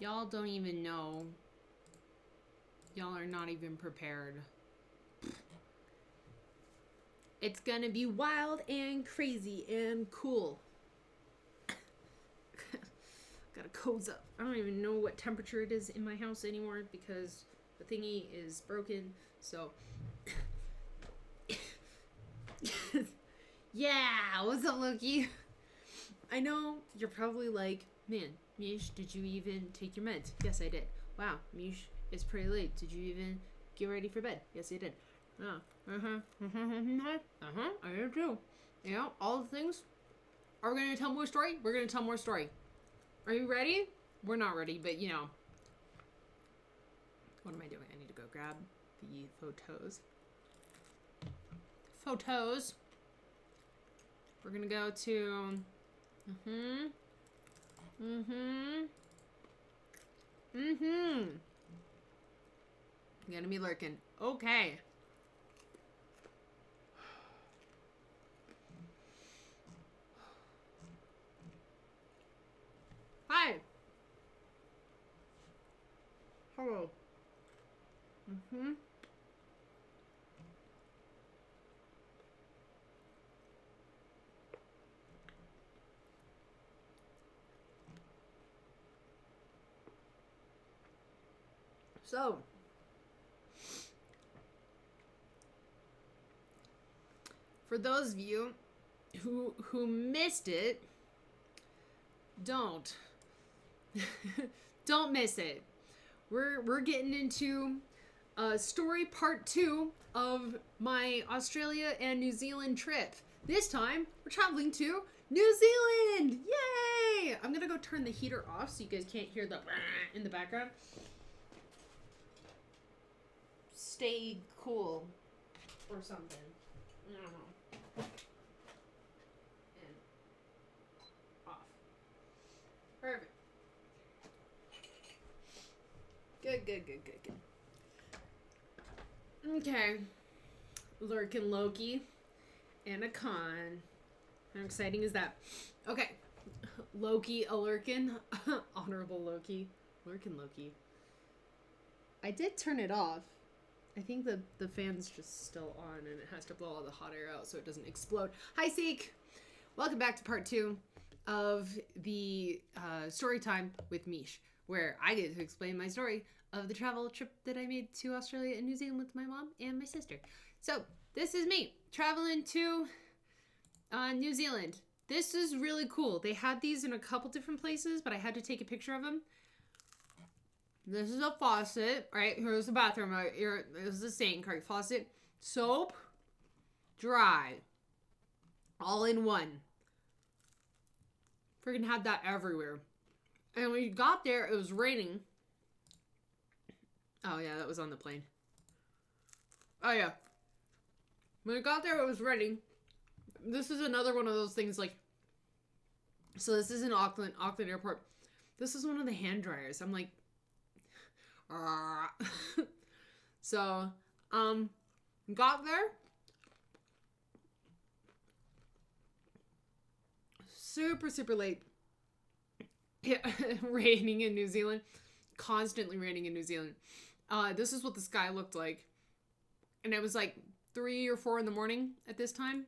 Y'all don't even know. Y'all are not even prepared. It's gonna be wild and crazy and cool. Gotta cozy up. I don't even know what temperature it is in my house anymore because the thingy is broken. So, yeah, what's up, Loki? I know you're probably like, man, Mish, did you even take your meds? Yes, I did. Wow, Mish, it's pretty late. Did you even get ready for bed? Yes, I did. Oh, I did too. You know, all the things. Are we gonna tell more story? We're gonna tell more story. Are you ready? We're not ready, but you know. What am I doing? I need to go grab the photos. Photos. We're gonna go to. Gonna be lurking. Okay. Hi. Hello. So, for those of you who missed it, don't don't miss it. We're getting into story part 2 of my Australia and New Zealand trip. This time we're traveling to New Zealand. Yay! I'm gonna go turn the heater off so you guys can't hear the in the background. Stay cool or something. I don't know. And off. Perfect. Good. Okay. Lurkin Loki and a con. How exciting is that? Okay. Loki a Lurkin. Honorable Loki. Lurkin Loki. I did turn it off. I think the fan's just still on and it has to blow all the hot air out so it doesn't explode. Hi, Seek! Welcome back to part 2 of the story time with Mish, where I get to explain my story of the travel trip that I made to Australia and New Zealand with my mom and my sister. So, this is me traveling to New Zealand. This is really cool. They had these in a couple different places, but I had to take a picture of them. This is a faucet, right? Here's the bathroom. Right here, this is the sink, right? Faucet, soap, dry, all in one. Freaking had that everywhere. And when we got there, it was raining. Oh yeah, that was on the plane. Oh yeah. When we got there, it was raining. This is another one of those things like. So this is in Auckland Airport. This is one of the hand dryers. I'm like. So, got there. Super late. Yeah, raining in New Zealand. Constantly raining in New Zealand. This is what the sky looked like. And it was like 3 or 4 in the morning at this time.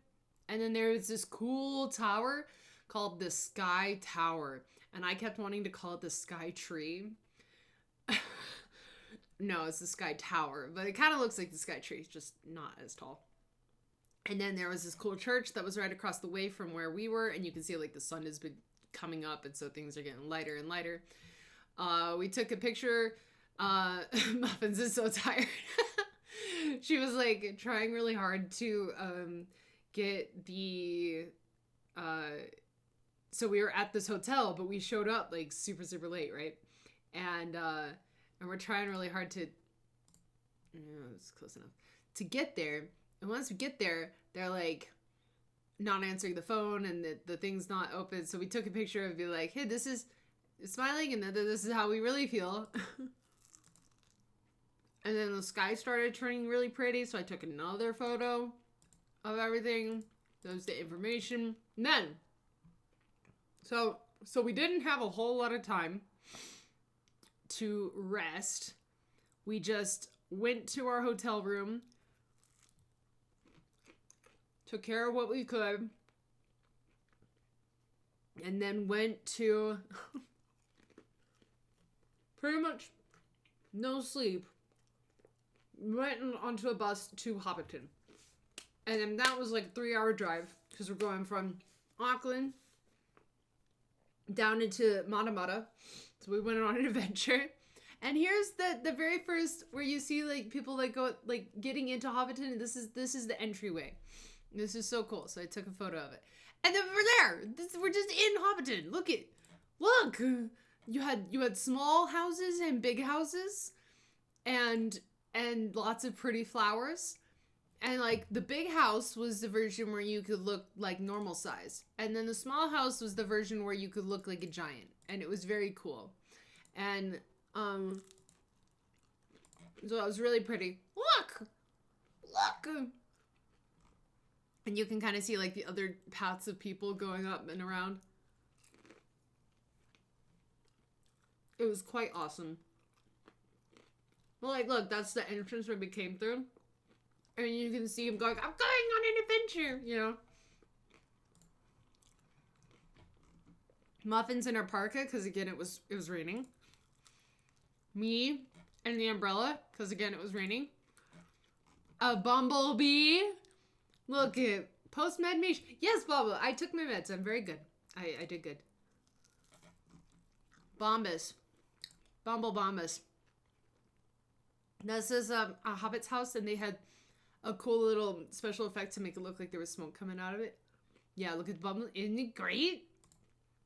And then there was this cool tower called the Sky Tower. And I kept wanting to call it the Sky Tree. No, it's the Sky Tower, but it kind of looks like the Sky Tree, just not as tall. And then there was this cool church that was right across the way from where we were, and you can see like the sun has been coming up, and so things are getting lighter and lighter. We took a picture. Muffins is so tired. She was like trying really hard to get the. So we were at this hotel, but we showed up like super late, right? And we're trying really hard to. No, it's close enough to get there. And once we get there, they're like not answering the phone and the thing's not open. So we took a picture of be like, hey, this is smiling and this is how we really feel. And then the sky started turning really pretty. So I took another photo of everything. That was the information. And then So we didn't have a whole lot of time to rest. We just went to our hotel room, took care of what we could, and then went to pretty much no sleep. Went onto a bus to Hobbiton. And then that was like a 3-hour drive because we're going from Auckland down into Matamata. So we went on an adventure. And here's the very first where you see like people like go like getting into Hobbiton. This is the entryway. This is so cool. So I took a photo of it. And then we're there. We're just in Hobbiton. Look. You had small houses and big houses and lots of pretty flowers. And, like, the big house was the version where you could look like normal size. And then the small house was the version where you could look like a giant. And it was very cool. And, so it was really pretty. Look! And you can kind of see, like, the other paths of people going up and around. It was quite awesome. Well, like, look, that's the entrance where we came through. And you can see him going, I'm going on an adventure, you know. Muffins in her parka, because again, it was raining. Me and the umbrella, because again, it was raining. A bumblebee. Look at post-med Mish. Yes, Bubba, I took my meds. I'm very good. I did good. Bombas. Bumble Bombas. This is a Hobbit's house, and they had a cool little special effect to make it look like there was smoke coming out of it. Yeah, look at the bubble. Isn't it great?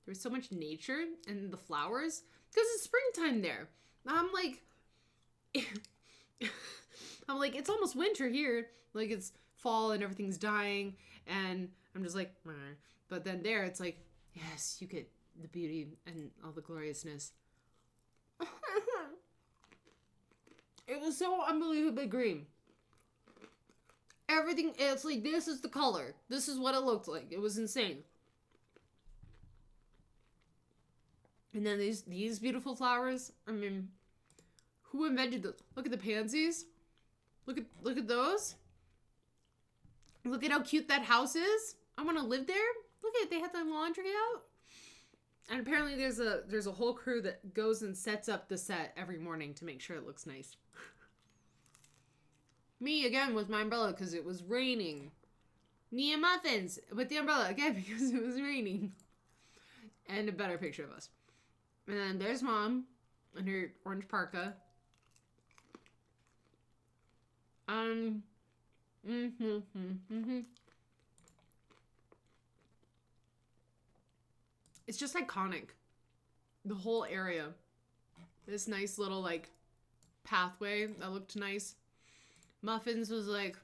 There's so much nature and the flowers. Because it's springtime there. I'm like, it's almost winter here. Like, it's fall and everything's dying. And I'm just like, meh. But then there, it's like, yes, you get the beauty and all the gloriousness. It was so unbelievably green. Everything, it's like, this is the color. This is what it looked like. It was insane. And then these beautiful flowers. I mean, who invented those? Look at the pansies. Look at those. Look at how cute that house is. I want to live there. Look at it. They had the laundry out. And apparently there's a whole crew that goes and sets up the set every morning to make sure it looks nice. Me, again, with my umbrella because it was raining. Nia Muffins with the umbrella, again, because it was raining. And a better picture of us. And then there's Mom in her orange parka. It's just iconic. The whole area. This nice little, like, pathway that looked nice. Muffins was like,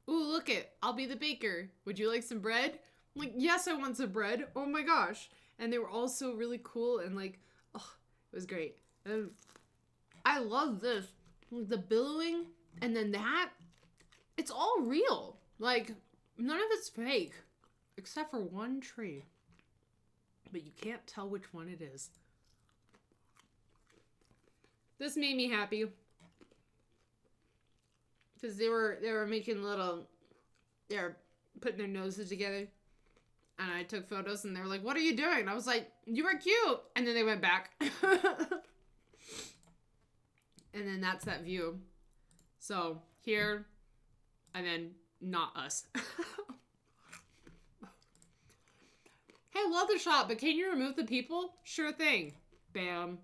ooh, look it, I'll be the baker. Would you like some bread? I'm like, yes, I want some bread. Oh my gosh. And they were all so really cool and like, oh, it was great. And I love this. Like the billowing and then that, it's all real. Like, none of it's fake. Except for one tree. But you can't tell which one it is. This made me happy. Because they were making they were putting their noses together. And I took photos and they were like, what are you doing? And I was like, you were cute. And then they went back. And then that's that view. So here, and then not us. Hey, love the shot, but can you remove the people? Sure thing. Bam.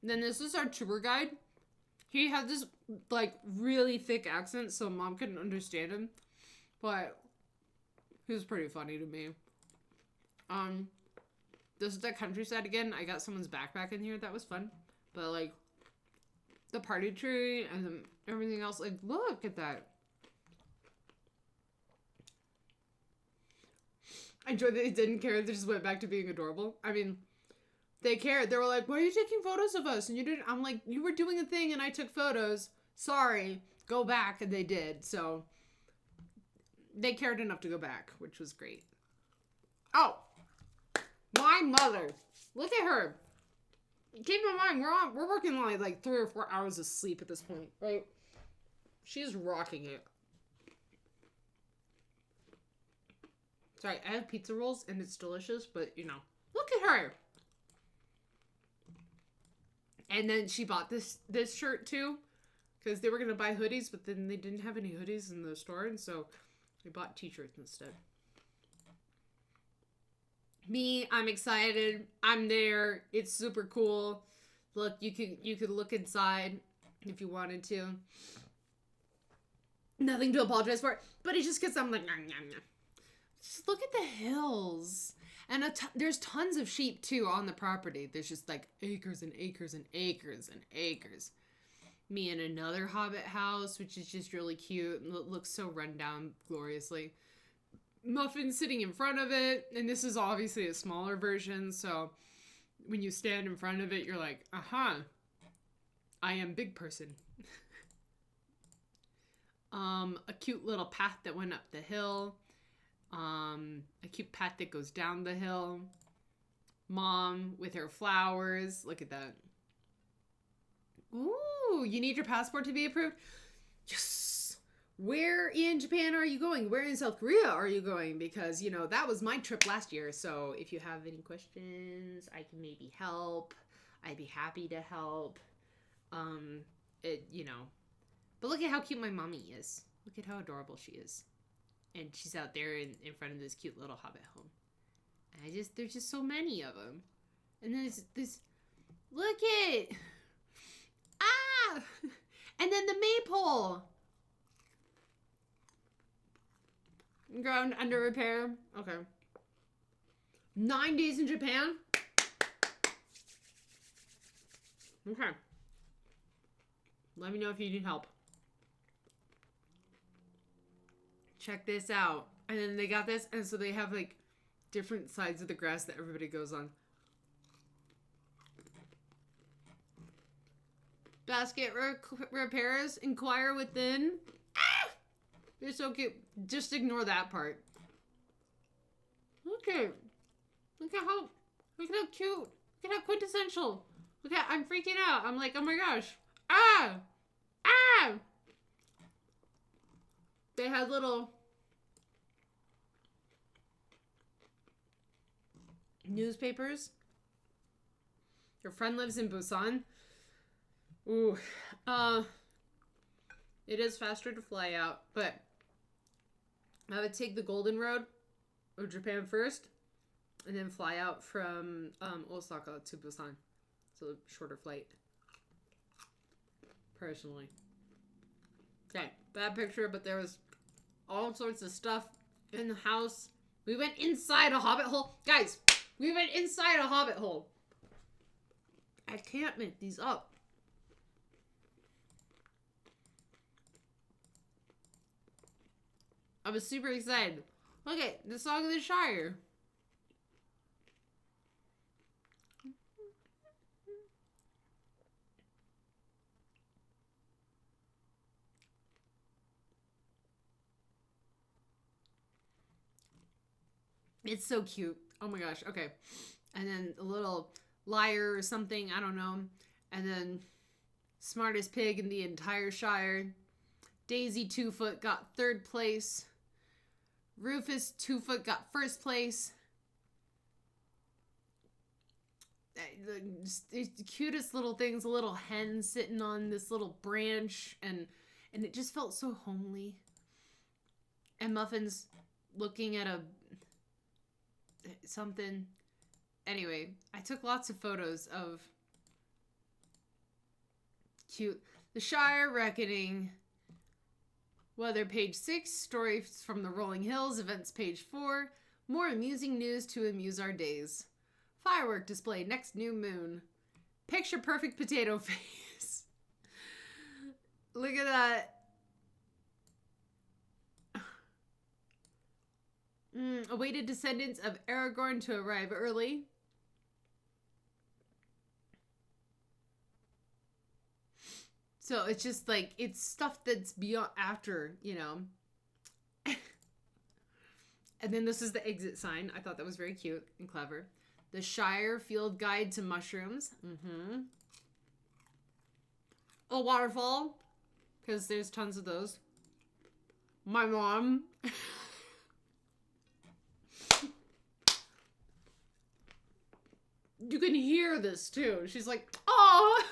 Then this is our tour guide. He had this, like, really thick accent, so Mom couldn't understand him. But he was pretty funny to me. This is the countryside again. I got someone's backpack in here. That was fun. But, like, the party tree and then everything else. Like, look at that. I enjoyed that they didn't care. They just went back to being adorable. I mean, they cared. They were like, why are you taking photos of us? And you didn't. I'm like, you were doing a thing and I took photos. Sorry. Go back. And they did. So they cared enough to go back, which was great. Oh, my mother. Look at her. Keep in mind, we're working on like 3 or 4 hours of sleep at this point, right? She's rocking it. Sorry, I have pizza rolls and it's delicious, but you know, look at her. And then she bought this shirt too, because they were gonna buy hoodies, but then they didn't have any hoodies in the store, and so they bought t-shirts instead. Me, I'm excited. I'm there. It's super cool. Look, you could look inside if you wanted to. Nothing to apologize for, but it's just because I'm like, nah, nah, nah. Just look at the hills. And there's tons of sheep too on the property. There's just like acres and acres and acres and acres. Me in another hobbit house, which is just really cute and looks so run down gloriously. Muffin sitting in front of it, and this is obviously a smaller version, so when you stand in front of it, you're like, I am big person. A cute little path that went up the hill. A cute path that goes down the hill. Mom with her flowers. Look at that. Ooh, you need your passport to be approved? Yes! Where in Japan are you going? Where in South Korea are you going? Because, you know, that was my trip last year. So if you have any questions, I can maybe help. I'd be happy to help. You know. But look at how cute my mommy is. Look at how adorable she is. And she's out there in front of this cute little hobbit home. And there's just so many of them. And then there's this, look it! Ah! And then the maypole! Ground under repair. Okay. 9 days in Japan? Okay. Let me know if you need help. Check this out. And then they got this, and so they have like different sides of the grass that everybody goes on. Basket repairs, inquire within. Ah! They're so cute. Just ignore that part. Look at how cute. Look at how quintessential. Look at, I'm freaking out. I'm like, oh my gosh. Ah! Ah! They had little newspapers. Your friend lives in Busan. Ooh. It is faster to fly out, but I would take the Golden Road of Japan first, and then fly out from Osaka to Busan. So a shorter flight. Personally. Okay, bad picture, but there was all sorts of stuff in the house. We went inside a hobbit hole. Guys, we went inside a hobbit hole. I can't make these up. I was super excited. Okay, the Song of the Shire. It's so cute. Oh my gosh. Okay. And then a little liar or something. I don't know. And then smartest pig in the entire Shire. Daisy 2-Foot got 3rd place. Rufus 2-Foot got 1st place. The cutest little things. A little hen sitting on this little branch. And it just felt so homely. And Muffin's looking at something. Anyway, I took lots of photos of cute. The Shire Reckoning. Weather page 6. Stories from the Rolling Hills. Events page 4. More amusing news to amuse our days. Firework display next new moon. Picture perfect potato face. Look at that. Awaited descendants of Aragorn to arrive early. So it's just like, it's stuff that's beyond, after, you know. And then this is the exit sign. I thought that was very cute and clever. The Shire Field Guide to Mushrooms. A waterfall, because there's tons of those. My mom. You can hear this too. She's like, oh.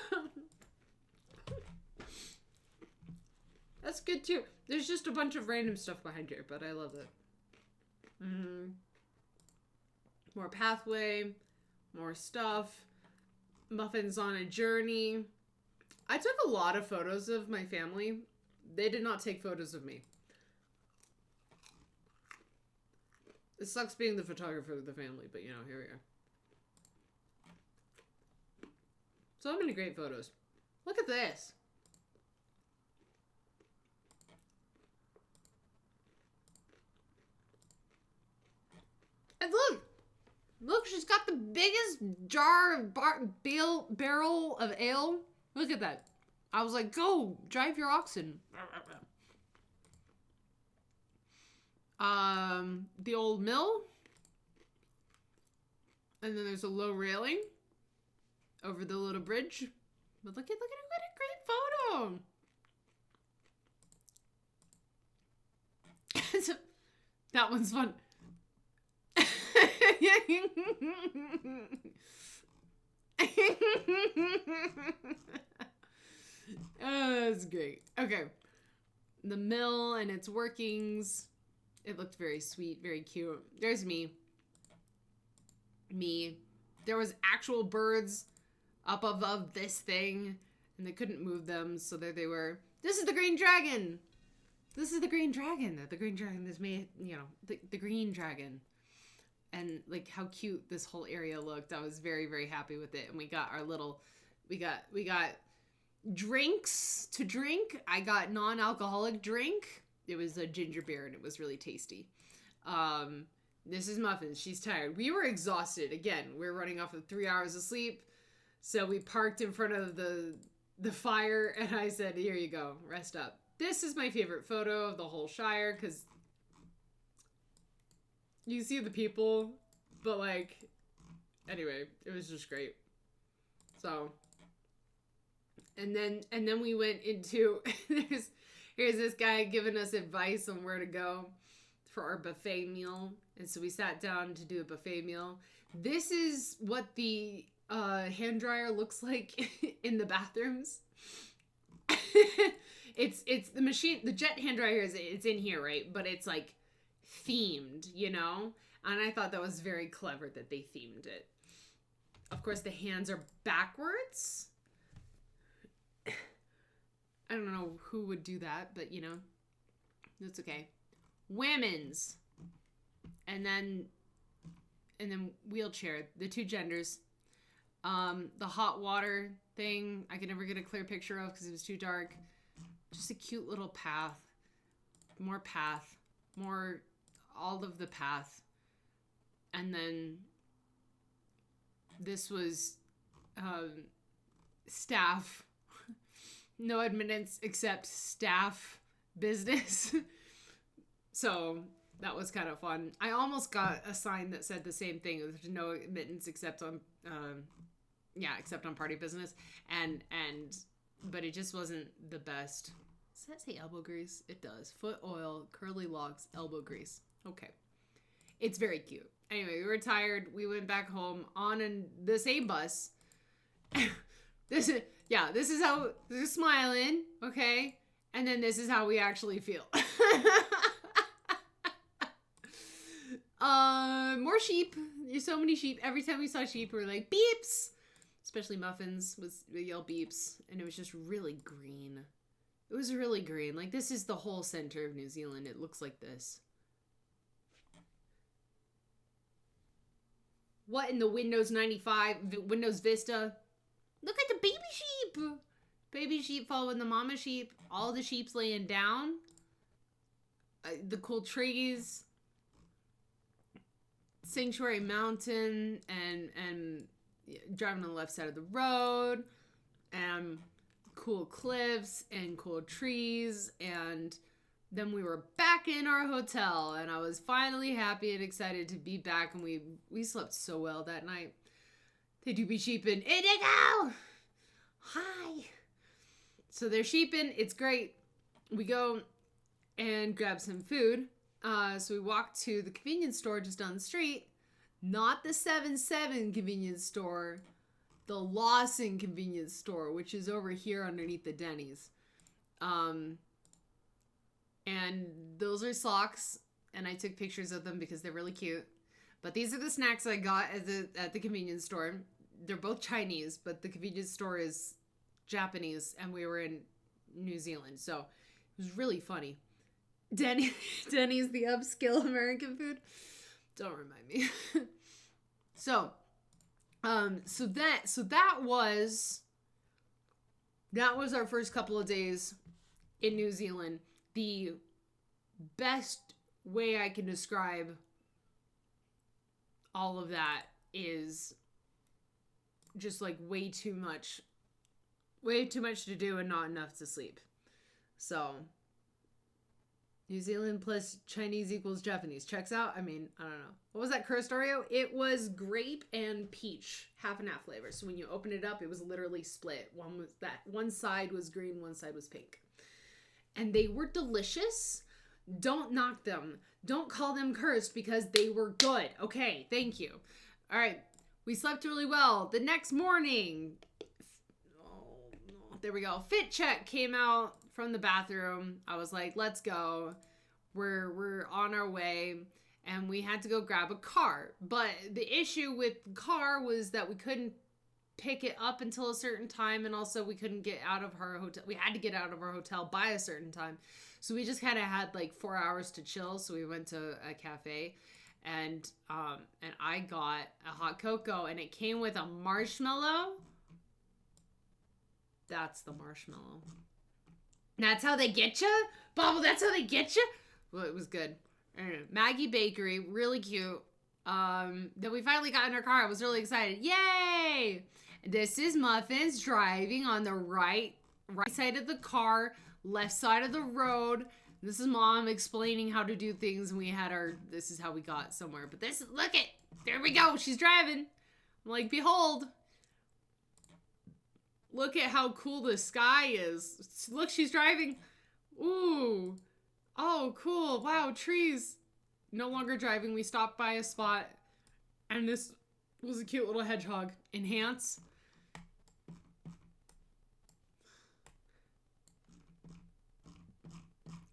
That's good too. There's just a bunch of random stuff behind here, but I love it. More pathway, more stuff. Muffins on a journey. I took a lot of photos of my family. They did not take photos of me. It sucks being the photographer of the family, but you know, here we are. So many great photos. Look at this. And look, she's got the biggest jar of barrel of ale. Look at that. I was like, go, drive your oxen. The old mill. And then there's a low railing over the little bridge. But look at what a great photo. That one's fun. Oh, that's great. Okay. The mill and its workings. It looked very sweet, very cute. There's me. There was actual birds up above this thing, and they couldn't move them, so there they were. This is the green dragon. This is the green dragon. The green dragon is made, you know, the green dragon. And like how cute this whole area looked. I was very, very happy with it. And we got our little, we got drinks to drink. I got non-alcoholic drink. It was a ginger beer and it was really tasty. This is Muffins. She's tired. We were exhausted. Again, we were running off of 3 hours of sleep. So we parked in front of the fire and I said, here you go, rest up. This is my favorite photo of the whole Shire because you see the people, but like, anyway, it was just great. So, and then we went into, here's this guy giving us advice on where to go for our buffet meal. And so we sat down to do a buffet meal. This is what the hand dryer looks like in the bathrooms. It's the machine, the jet hand dryer it's in here, right? But it's like themed, you know? And I thought that was very clever that they themed it. Of course, the hands are backwards. I don't know who would do that, but you know, that's okay. Women's. And then wheelchair, the two genders. The hot water thing, I could never get a clear picture of because it was too dark. Just a cute little path. More all of the path. And then this was staff. No admittance except staff business. So that was kind of fun. I almost got a sign that said the same thing. There's no admittance except on except on party business. But it just wasn't the best. Does that say elbow grease? It does. Foot oil, curly locks, elbow grease. Okay. It's very cute. Anyway, we were tired. We went back home on the same bus. This is how they're smiling, okay? And then this is how we actually feel. More sheep. There's so many sheep. Every time we saw sheep, we were like, beeps! Especially Muffins would yell beeps. And it was just really green. It was really green. Like, this is the whole center of New Zealand. It looks like this. What in the Windows 95, Windows Vista? Look at the baby sheep. Baby sheep following the mama sheep. All the sheep's laying down. The cool trees. Sanctuary Mountain. And driving on the left side of the road. And cool cliffs. And cool trees. And then we were back in our hotel, and I was finally happy and excited to be back, and we slept so well that night. They do be sheeping. Indigo! Hi! So they're sheeping. It's great. We go and grab some food. So we walk to the convenience store just down the street. Not the 7-7 convenience store. The Lawson convenience store, which is over here underneath the Denny's. And those are socks, and I took pictures of them because they're really cute. But these are the snacks I got at the convenience store. They're both Chinese, but the convenience store is Japanese, and we were in New Zealand, so it was really funny. Denny's the upscale American food. Don't remind me. So that was our first couple of days in New Zealand. The best way I can describe all of that is just like way too much to do and not enough to sleep. So New Zealand plus Chinese equals Japanese. Checks out. I mean, I don't know. What was that cursed Oreo? It was grape and peach, half and half flavor. So when you open it up, it was literally split. One side was green, one side was pink. And they were delicious. Don't knock them. Don't call them cursed because they were good. Okay, thank you. All right, we slept really well. The next morning, there we go. Fit check came out from the bathroom. I was like, let's go. We're on our way. And we had to go grab a car. But the issue with the car was that we couldn't pick it up until a certain time, and also we couldn't get out of our hotel. We had to get out of our hotel by a certain time. So we just kind of had like 4 hours to chill. So we went to a cafe, and I got a hot cocoa, and it came with a marshmallow. That's the marshmallow. That's how they get you? Bobble, that's how they get you? Well, it was good. Maggie Bakery, really cute. Then we finally got in our car. I was really excited. Yay! This is Muffins driving on the right side of the car, left side of the road. This is Mom explaining how to do things, and this is how we got somewhere. But there we go. She's driving. I'm like, behold. Look at how cool the sky is. Look, she's driving. Ooh. Oh, cool. Wow, trees. No longer driving. We stopped by a spot, and this was a cute little hedgehog. Enhance.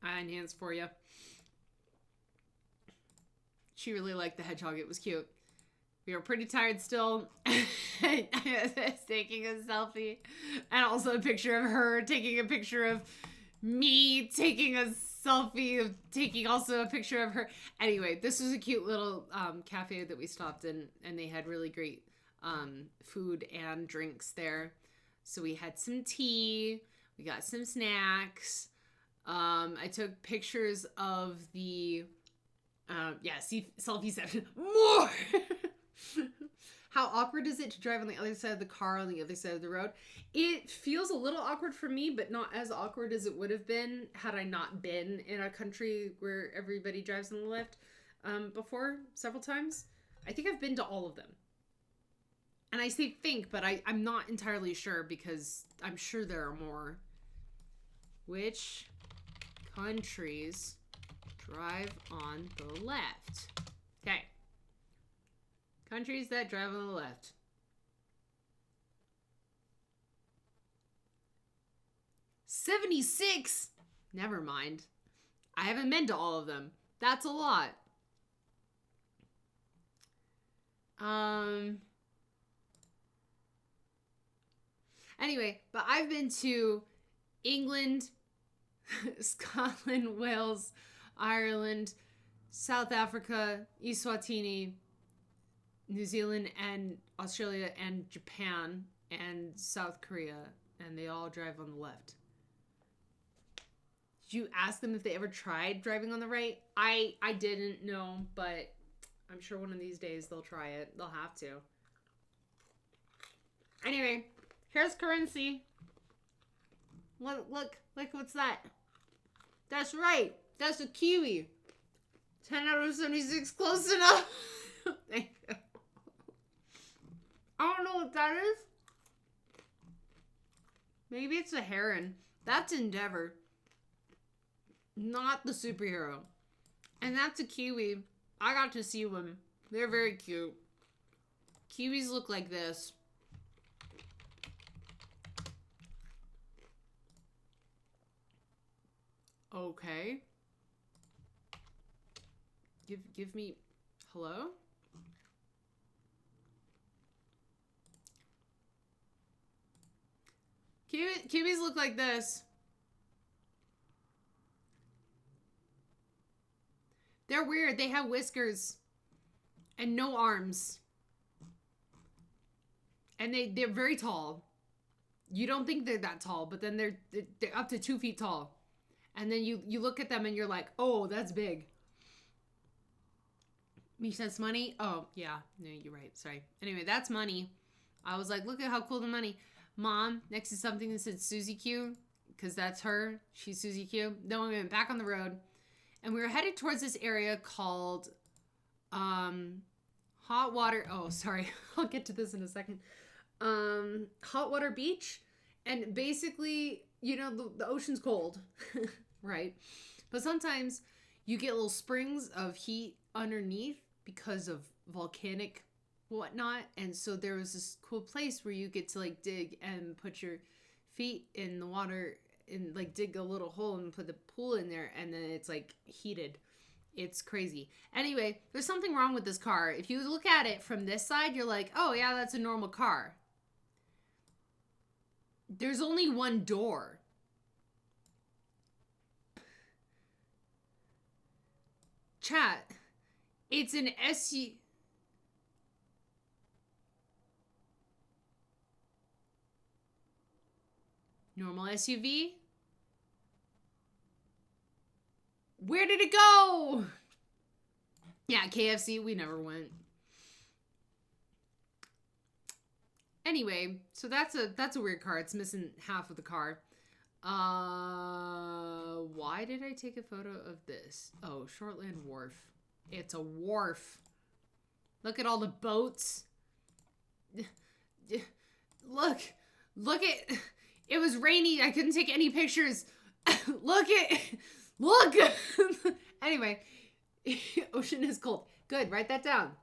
I enhanced for you. She really liked the hedgehog. It was cute. We were pretty tired still. I was taking a selfie. And also a picture of her taking a picture of me taking a selfie of taking also a picture of her. Anyway, this was a cute little cafe that we stopped in, and they had really great food and drinks there. So we had some tea. We got some snacks. I took pictures of the selfie session. More! How awkward is it to drive on the other side of the car on the other side of the road? It feels a little awkward for me, but not as awkward as it would have been had I not been in a country where everybody drives on the left before several times. I think I've been to all of them. And I say think, but I'm not entirely sure because I'm sure there are more. Which countries drive on the left? Okay. Countries that drive on the left. $76. Never mind. I haven't been to all of them. That's a lot. Anyway, but I've been to England, Scotland, Wales, Ireland, South Africa, Eswatini, New Zealand, and Australia, and Japan, and South Korea, and they all drive on the left. Did you ask them if they ever tried driving on the right? I didn't know, but I'm sure one of these days they'll try it. They'll have to. Anyway, here's currency. Look, what's that? That's right. That's a kiwi. 10 out of 76, close enough. Thank you. I don't know what that is. Maybe it's a heron. That's Endeavor. Not the superhero. And that's a kiwi. I got to see one. They're very cute. Kiwis look like this. Okay. Give me... Hello? Kiwis look like this. They're weird. They have whiskers. And no arms. And they're very tall. You don't think they're that tall, but then they're up to 2 feet tall. And then you look at them and you're like, oh, that's big. You said money? Oh, yeah. No, you're right. Sorry. Anyway, that's money. I was like, look at how cool the money. Mom, next to something that said Susie Q, because that's her. She's Susie Q. Then we went back on the road. And we were headed towards this area called Hot Water. Oh, sorry. I'll get to this in a second. Hot Water Beach. And basically, you know, the ocean's cold, right? But sometimes you get little springs of heat underneath because of volcanic whatnot. And so there was this cool place where you get to like dig and put your feet in the water and like dig a little hole and put the pool in there, and then it's like heated. It's crazy. Anyway, there's something wrong with this car. If you look at it from this side, you're like, oh yeah, that's a normal car. There's only one door. Chat, it's an SUV. Normal SUV? Where did it go? Yeah, KFC, we never went. Anyway, so that's a weird car. It's missing half of the car. Why did I take a photo of this? Oh, Shortland Wharf. It's a wharf. Look at all the boats. Look at... It was rainy. I couldn't take any pictures. Look. Anyway, ocean is cold. Good. Write that down.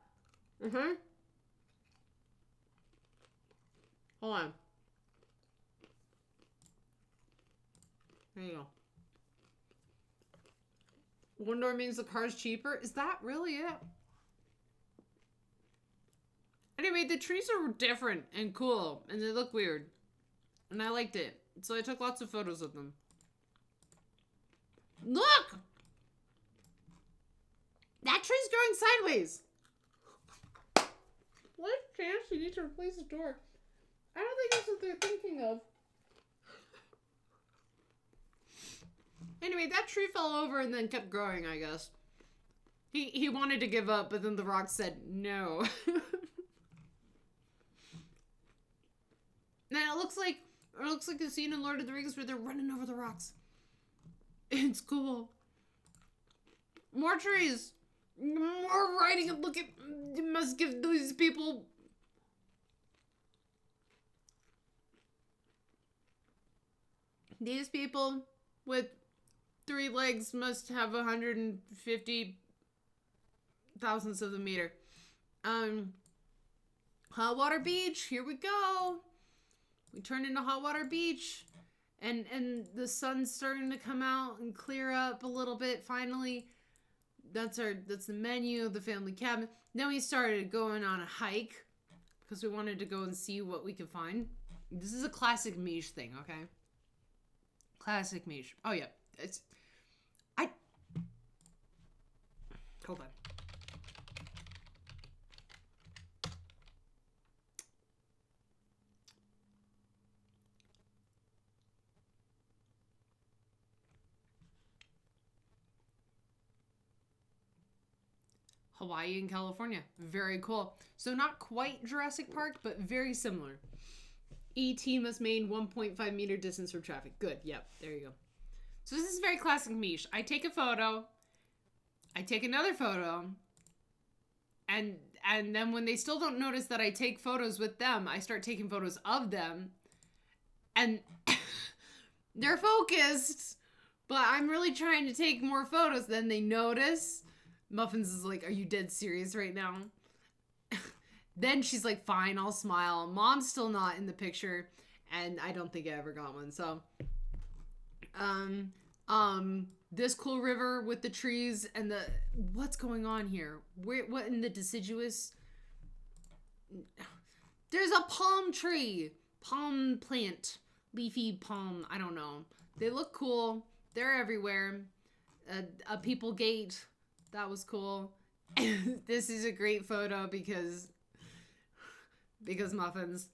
Hold on. There you go. One door means the car's cheaper. Is that really it? Anyway, the trees are different and cool, and they look weird. And I liked it. So I took lots of photos of them. Look! That tree's growing sideways. What chance you need to replace the door? I don't think that's what they're thinking of. Anyway, that tree fell over and then kept growing, I guess. He wanted to give up, but then the rock said no. Man, it looks like the scene in Lord of the Rings where they're running over the rocks. It's cool. More trees. More writing. And look at... You must give these people... These people with 3 legs must have 150 thousandths of a meter. Hot Water Beach. Here we go. We turned into Hot Water Beach, and the sun's starting to come out and clear up a little bit. Finally, that's the menu of the family cabin. Then we started going on a hike because we wanted to go and see what we could find. This is a classic Mish thing, okay? Classic Mish. Oh yeah, hold on. Hawaii and California. Very cool. So not quite Jurassic Park, but very similar. E.T. must maintain 1.5 meter distance from traffic. Good. Yep. There you go. So this is very classic Mish. I take a photo, I take another photo, and then when they still don't notice that I take photos with them, I start taking photos of them, and they're focused, but I'm really trying to take more photos. Then they notice. Muffins is like, are you dead serious right now? Then she's like, fine, I'll smile. Mom's still not in the picture, and I don't think I ever got one. So, this cool river with the trees and the, what's going on here? What in the deciduous? There's a palm tree, palm plant, leafy palm. I don't know. They look cool. They're everywhere. A people gate. That was cool. This is a great photo because Muffins,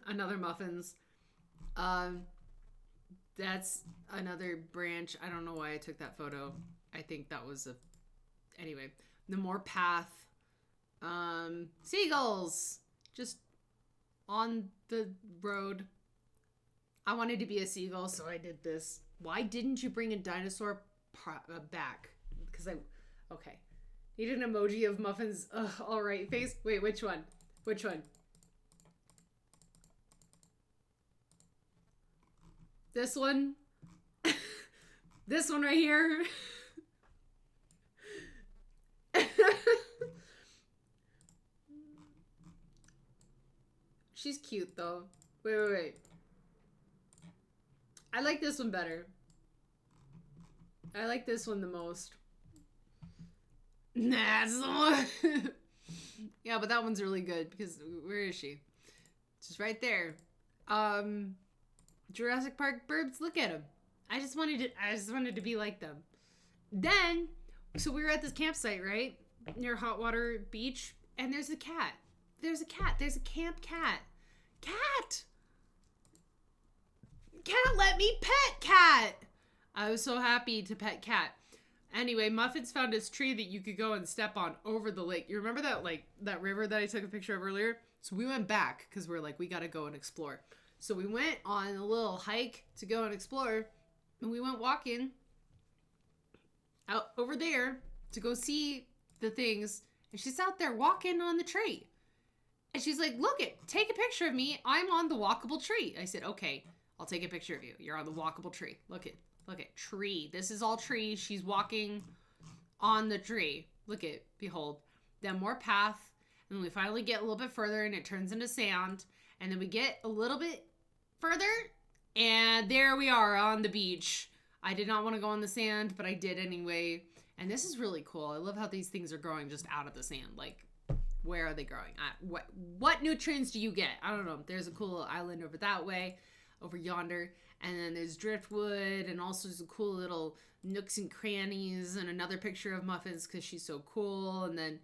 another Muffins. That's another branch. I don't know why I took that photo. I think that was anyway, the more path. Seagulls just on the road. I wanted to be a seagull, so I did this. Why didn't you bring a dinosaur back? Because okay. Need an emoji of Muffins. All right face. Wait, which one? Which one? This one? This one right here? She's cute though. Wait. I like this one better. I like this one the most. Nah, it's the one. Yeah, but that one's really good because where is she? She's right there. Jurassic Park birds, look at them. I just wanted to be like them. Then, so we were at this campsite, right? Near Hotwater Beach, and there's a cat. There's a cat. There's a camp cat. Cat! Cat, let me pet cat! I was so happy to pet cat. Anyway, Muffins found this tree that you could go and step on over the lake. You remember that river that I took a picture of earlier? So we went back because we're like, we gotta go and explore. So we went on a little hike to go and explore, and we went walking out over there to go see the things, and she's out there walking on the tree. And she's like, look it, take a picture of me. I'm on the walkable tree. I said, okay, I'll take a picture of you. You're on the walkable tree. Look at tree. This is all trees. She's walking on the tree. Look at, behold. Then more path. And then we finally get a little bit further and it turns into sand. And then we get a little bit further and there we are on the beach. I did not want to go on the sand, but I did anyway. And this is really cool. I love how these things are growing just out of the sand. Like, where are they growing? What nutrients do you get? I don't know. There's a cool island over that way, over yonder. And then there's driftwood and all sorts of cool little nooks and crannies and another picture of Muffins because she's so cool. And then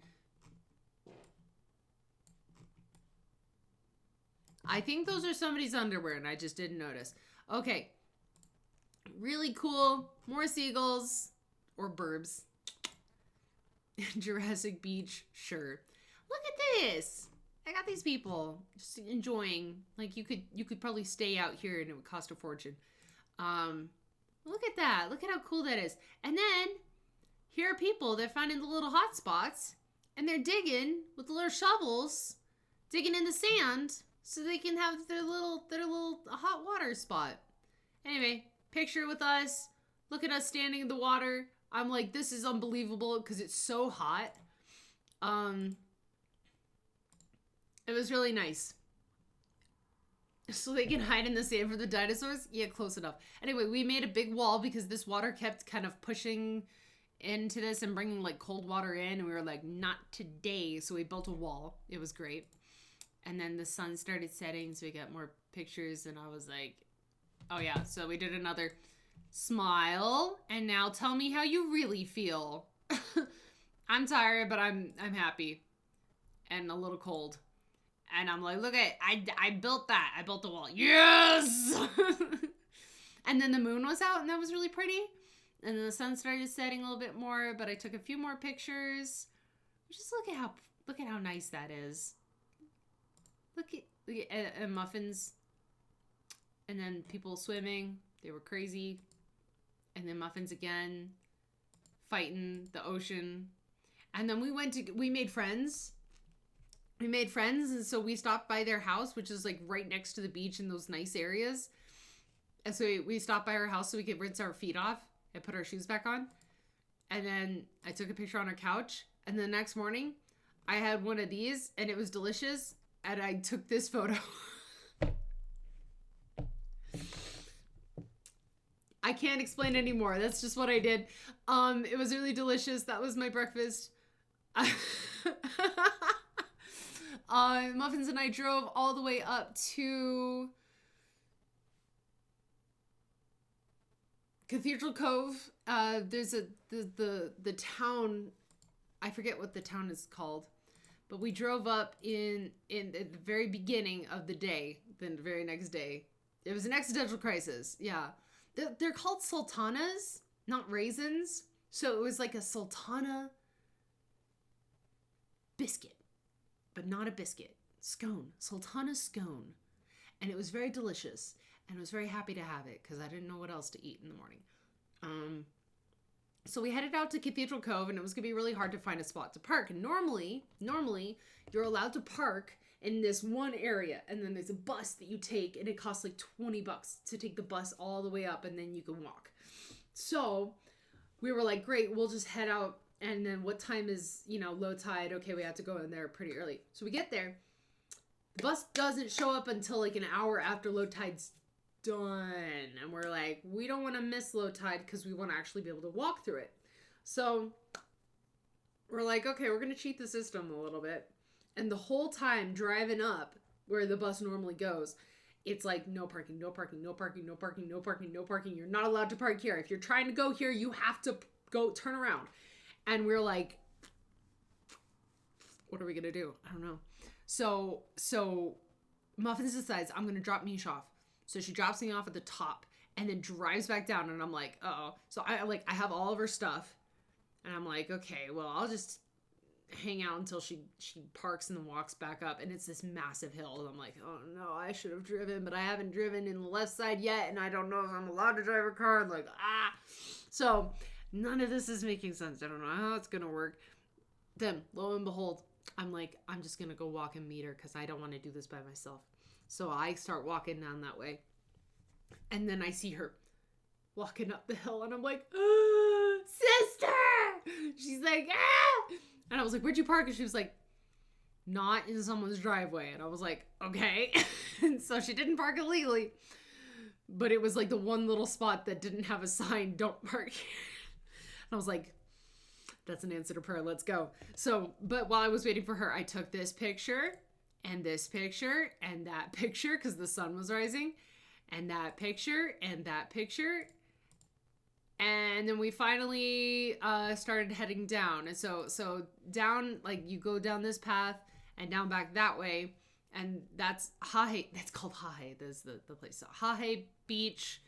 I think those are somebody's underwear and I just didn't notice. Okay. Really cool. More seagulls or burbs. Jurassic Beach. Sure. Look at this. I got these people just enjoying. Like you could probably stay out here and it would cost a fortune. Look at that. Look at how cool that is. And then here are people that finding the little hot spots and they're digging with the little shovels, digging in the sand so they can have their little hot water spot. Anyway, picture with us. Look at us standing in the water. I'm like, this is unbelievable because it's so hot. It was really nice. So they can hide in the sand for the dinosaurs? Yeah, close enough. Anyway, we made a big wall because this water kept kind of pushing into this and bringing like cold water in. And we were like, not today. So we built a wall. It was great. And then the sun started setting. So we got more pictures. And I was like, oh yeah. So we did another smile. And now tell me how you really feel. I'm tired, but I'm happy. And a little cold. And I'm like, look at, I built that. I built the wall. Yes! And then the moon was out and that was really pretty. And then the sun started setting a little bit more, but I took a few more pictures. Just look at how nice that is. Look at Muffins. And then people swimming. They were crazy. and then Muffins again, fighting the ocean. And then we made friends. We made friends, and so we stopped by their house, which is like right next to the beach in those nice areas. And so we stopped by her house so we could rinse our feet off and put our shoes back on. And then I took a picture on her couch. And the next morning, I had one of these, and it was delicious. And I took this photo. I can't explain anymore. That's just what I did. It was really delicious. That was my breakfast. Muffins and I drove all the way up to Cathedral Cove. There's the town. I forget what the town is called, but we drove up in the very beginning of the day. Then the very next day, it was an existential crisis. Yeah, they're called sultanas, not raisins. So it was like a sultana biscuit, but not a biscuit. Scone. Sultana scone. And it was very delicious. And I was very happy to have it because I didn't know what else to eat in the morning. So we headed out to Cathedral Cove, and it was going to be really hard to find a spot to park. And normally, you're allowed to park in this one area, and then there's a bus that you take, and it costs like $20 to take the bus all the way up, and then you can walk. So we were like, great, we'll just head out. And then what time is, low tide? Okay, we have to go in there pretty early. So we get there. The bus doesn't show up until like an hour after low tide's done. And we're like, we don't want to miss low tide because we want to actually be able to walk through it. So we're like, okay, we're going to cheat the system a little bit. And the whole time driving up where the bus normally goes, it's like, no parking, no parking, no parking, no parking, no parking, no parking. You're not allowed to park here. If you're trying to go here, you have to go turn around. And we're like, what are we going to do? I don't know. So Muffins decides, I'm going to drop Mish off. So she drops me off at the top and then drives back down. And I'm like, uh-oh. So I have all of her stuff. And I'm like, okay, well, I'll just hang out until she parks and then walks back up. And it's this massive hill. And I'm like, oh no, I should have driven, but I haven't driven in the left side yet. And I don't know if I'm allowed to drive a car. I'm like, So none of this is making sense. I don't know how it's going to work. Then, lo and behold, I'm like, I'm just going to go walk and meet her because I don't want to do this by myself. So I start walking down that way. And then I see her walking up the hill. And I'm like, sister! She's like, ah! And I was like, where'd you park? And she was like, not in someone's driveway. And I was like, okay. And so she didn't park illegally. But it was like the one little spot that didn't have a sign, don't park here. And I was like, that's an answer to prayer. Let's go. So, but while I was waiting for her, I took this picture and this picture and that picture because the sun was rising and that picture and that picture. And then we finally started heading down. And so down, like you go down this path and down back that way. And that's Hahe. That's called Hahe. That's the place. So Hahe Beach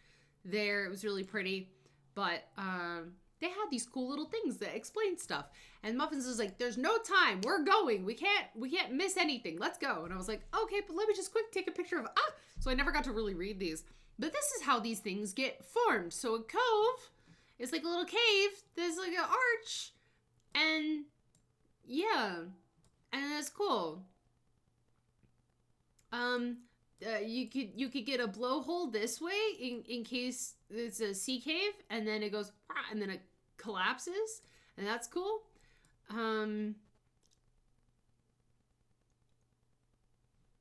there. It was really pretty. But they had these cool little things that explain stuff. And Muffins was like, there's no time. We're going. We can't miss anything. Let's go. And I was like, okay, but let me just quick take a picture of So I never got to really read these. But this is how these things get formed. So a cove is like a little cave. There's like an arch. And yeah. And that's cool. You could get a blowhole this way in case it's a sea cave, and then it goes and then it collapses, and that's cool.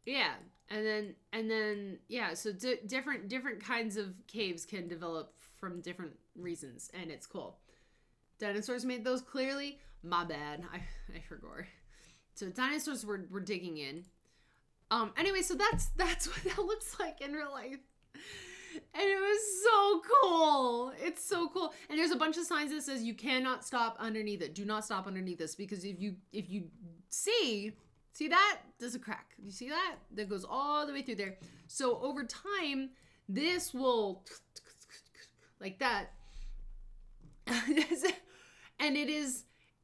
Yeah, and then yeah. So different kinds of caves can develop from different reasons, and it's cool. Dinosaurs made those clearly. My bad. I forgot. So dinosaurs were digging in. Anyway, so that's what that looks like in real life. And it was so cool. It's so cool. And there's a bunch of signs that says you cannot stop underneath it. Do not stop underneath this, because if you see that? There's a crack. You see that? That goes all the way through there. So over time, this will like that. And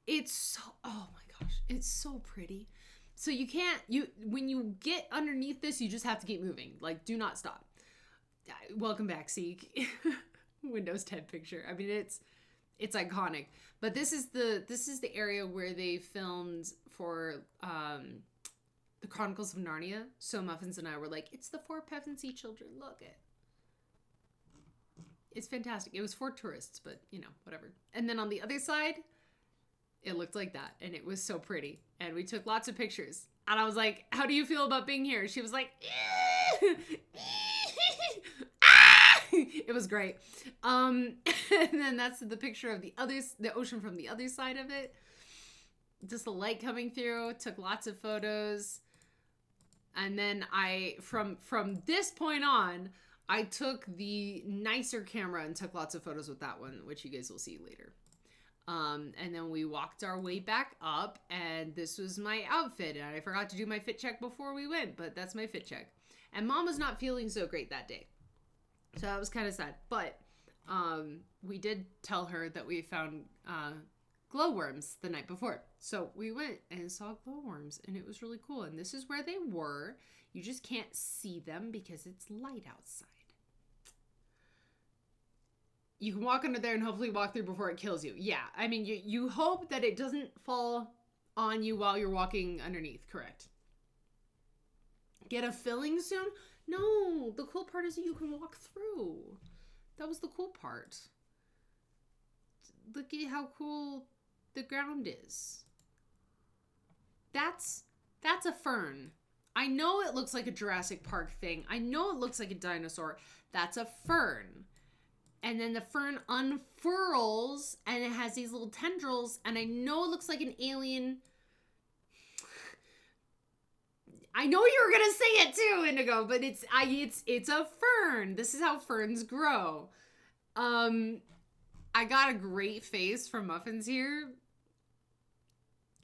it's so, oh my gosh, it's so pretty. So when you get underneath this, you just have to keep moving. Like, do not stop. Welcome back, Seek. Windows 10 picture. I mean, it's iconic. But this is the area where they filmed for the Chronicles of Narnia. So Muffins and I were like, it's the Four Pevensey children. Look it. It's fantastic. It was for tourists, but whatever. And then on the other side, it looked like that, and it was so pretty. And we took lots of pictures. And I was like, how do you feel about being here? She was like, it was great. And then that's the picture of the ocean from the other side of it. Just the light coming through. Took lots of photos. And then from this point on, I took the nicer camera and took lots of photos with that one, which you guys will see later. And then we walked our way back up, and this was my outfit. And I forgot to do my fit check before we went, but that's my fit check. And Mom was not feeling so great that day. So that was kind of sad. But we did tell her that we found glowworms the night before. So we went and saw glowworms, and it was really cool. And this is where they were. You just can't see them because it's light outside. You can walk under there and hopefully walk through before it kills you. Yeah, I mean, you hope that it doesn't fall on you while you're walking underneath, correct? Get a filling soon? No, the cool part is that you can walk through. That was the cool part. Look at how cool the ground is. That's a fern. I know it looks like a Jurassic Park thing. I know it looks like a dinosaur. That's a fern. And then the fern unfurls, and it has these little tendrils, and I know it looks like an alien. I know you were gonna say it too, Indigo, but it's a fern. This is how ferns grow. I got a great face from Muffins here.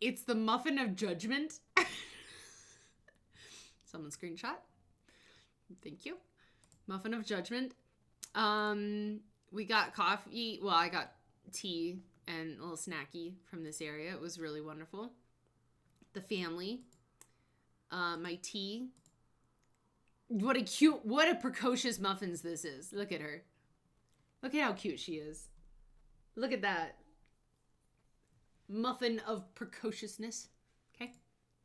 It's the muffin of judgment. Someone screenshot. Thank you. Muffin of judgment. We got coffee. Well, I got tea and a little snacky from this area. It was really wonderful. The family. My tea. What a precocious Muffins this is. Look at her. Look at how cute she is. Look at that. Muffin of precociousness. Okay,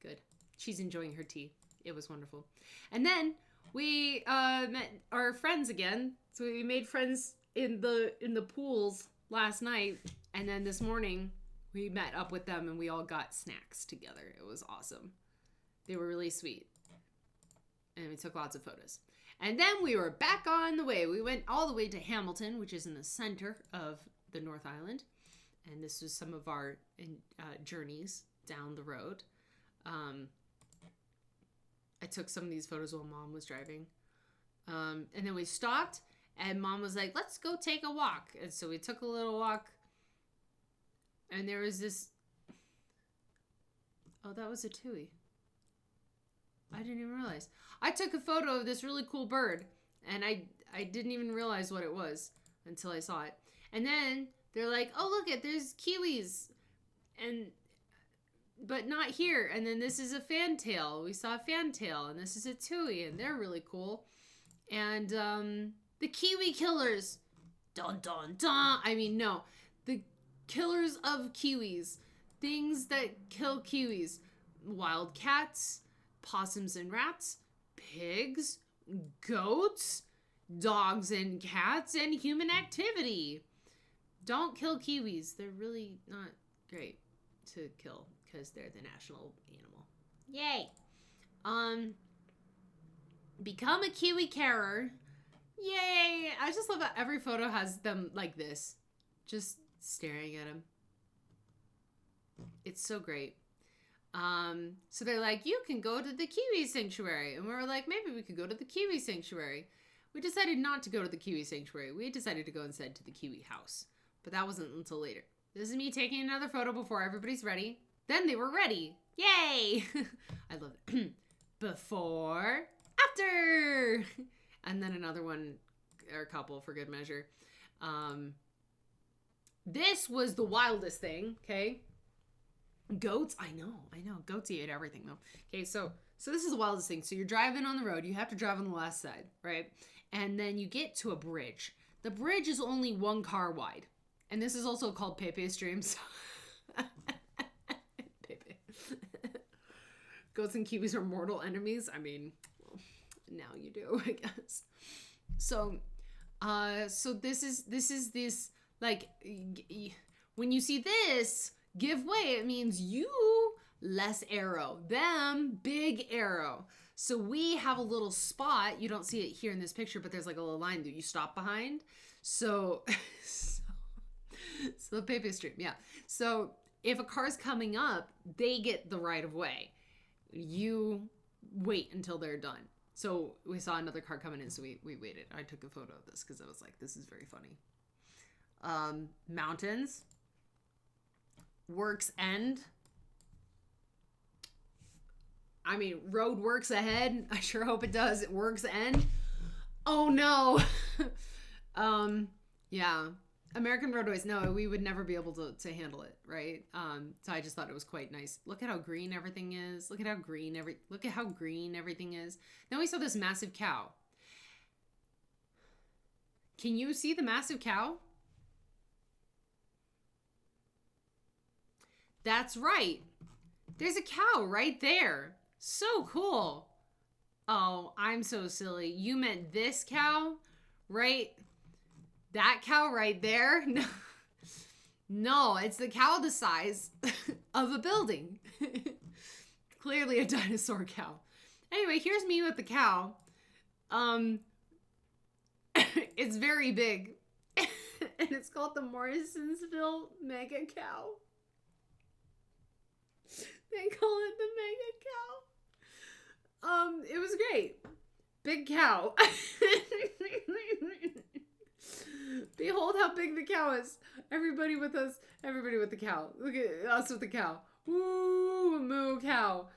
good. She's enjoying her tea. It was wonderful. And then we met our friends again. So we made friends in the pools last night, and then this morning we met up with them and we all got snacks together. It was awesome. They were really sweet. And we took lots of photos. And then we were back on the way. We went all the way to Hamilton, which is in the center of the North Island. And this was some of our journeys down the road. I took some of these photos while Mom was driving. And then we stopped, and Mom was like, let's go take a walk. And so we took a little walk. And there was this... Oh, that was a tui. I didn't even realize. I took a photo of this really cool bird, and I didn't even realize what it was until I saw it. And then they're like, oh, look there's kiwis. But not here. And then this is a fantail. We saw a fantail, and this is a tui, and they're really cool. And the kiwi killers. Dun, dun, dun. I mean, no. The killers of kiwis. Things that kill kiwis. Wild cats, possums and rats, pigs, goats, dogs and cats, and human activity. Don't kill kiwis. They're really not great to kill because they're the national animal. Yay. Become a kiwi carer. Yay. I just love that every photo has them like this, just staring at them. It's so great. So they're like, you can go to the Kiwi Sanctuary. And we were like, maybe we could go to the Kiwi Sanctuary. We decided not to go to the Kiwi Sanctuary. We decided to go instead to the Kiwi House. But that wasn't until later. This is me taking another photo before everybody's ready. Then they were ready. Yay! I love it. Before, after! And then another one, or a couple for good measure. This was the wildest thing, okay? Goats, I know. Goats eat everything though. Okay, so this is the wildest thing. So you're driving on the road. You have to drive on the left side, right? And then you get to a bridge. The bridge is only 1 car wide. And this is also called Pepe Streams. Pepe. Goats and kiwis are mortal enemies. I mean, well, now you do, I guess. So this is like, when you see this give way, it means you less arrow, them big arrow. So we have a little spot. You don't see it here in this picture, but there's like a little line that you stop behind. So the Pepe Stream, yeah. So if a car's coming up, they get the right of way. You wait until they're done. So we saw another car coming in, so we waited. I took a photo of this because I was like, this is very funny. Mountains. Works end. I mean, road works ahead. I sure hope it does. It works end. Oh no. Yeah. American roadways. No, we would never be able to handle it, right? So I just thought it was quite nice. Look at how green everything is. Look at how green everything is. Then we saw this massive cow. Can you see the massive cow? That's right. There's a cow right there. So cool. Oh, I'm so silly. You meant this cow, right? That cow right there? No, no, it's the cow the size of a building. Clearly a dinosaur cow. Anyway, here's me with the cow. It's very big. And it's called the Morrisonsville Mega Cow. They call it the Mega Cow. It was great. Big cow. Behold how big the cow is. Everybody with us. Everybody with the cow. Look at us with the cow. Woo, moo cow.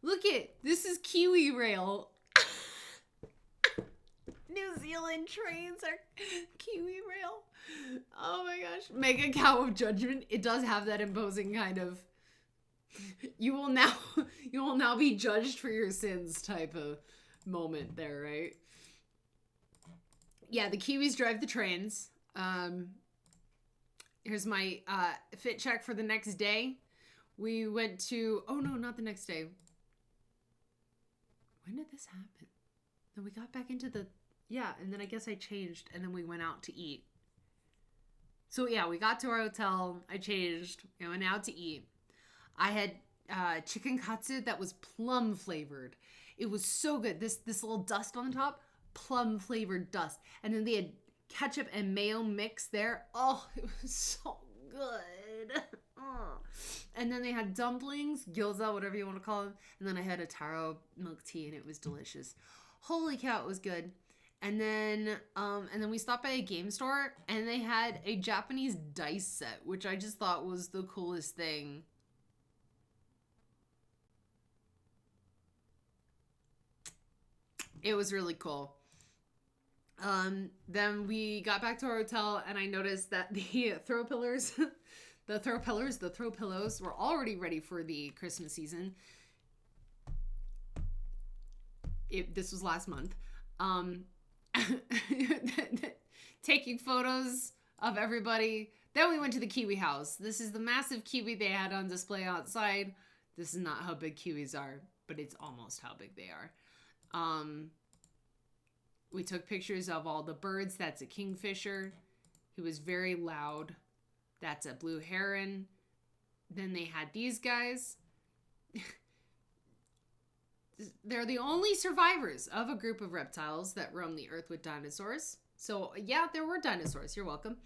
Look it. This is Kiwi Rail. New Zealand trains are Kiwi Rail. Oh my gosh. Mega Cow of Judgment. It does have that imposing kind of you will now be judged for your sins type of moment there, right? Yeah, the Kiwis drive the trains. Here's my fit check for the next day. We went to, oh no, not the next day. When did this happen? Then we got back into the, yeah, and then I guess I changed and then we went out to eat. So yeah, we got to our hotel, I changed, and went out to eat. I had chicken katsu that was plum flavored. It was so good. This little dust on the top, plum flavored dust. And then they had ketchup and mayo mix there. Oh, it was so good. Oh. And then they had dumplings, gyoza, whatever you want to call them. And then I had a taro milk tea and it was delicious. Holy cow, it was good. And then we stopped by a game store and they had a Japanese dice set, which I just thought was the coolest thing. It was really cool. Then we got back to our hotel and I noticed that the throw pillows were already ready for the Christmas season. This was last month. Taking photos of everybody. Then we went to the Kiwi house. This is the massive kiwi they had on display outside. This is not how big kiwis are, but it's almost how big they are. We took pictures of all the birds. That's a kingfisher. He was very loud. That's a blue heron. Then they had these guys. They're the only survivors of a group of reptiles that roam the earth with dinosaurs. So yeah, there were dinosaurs. You're welcome.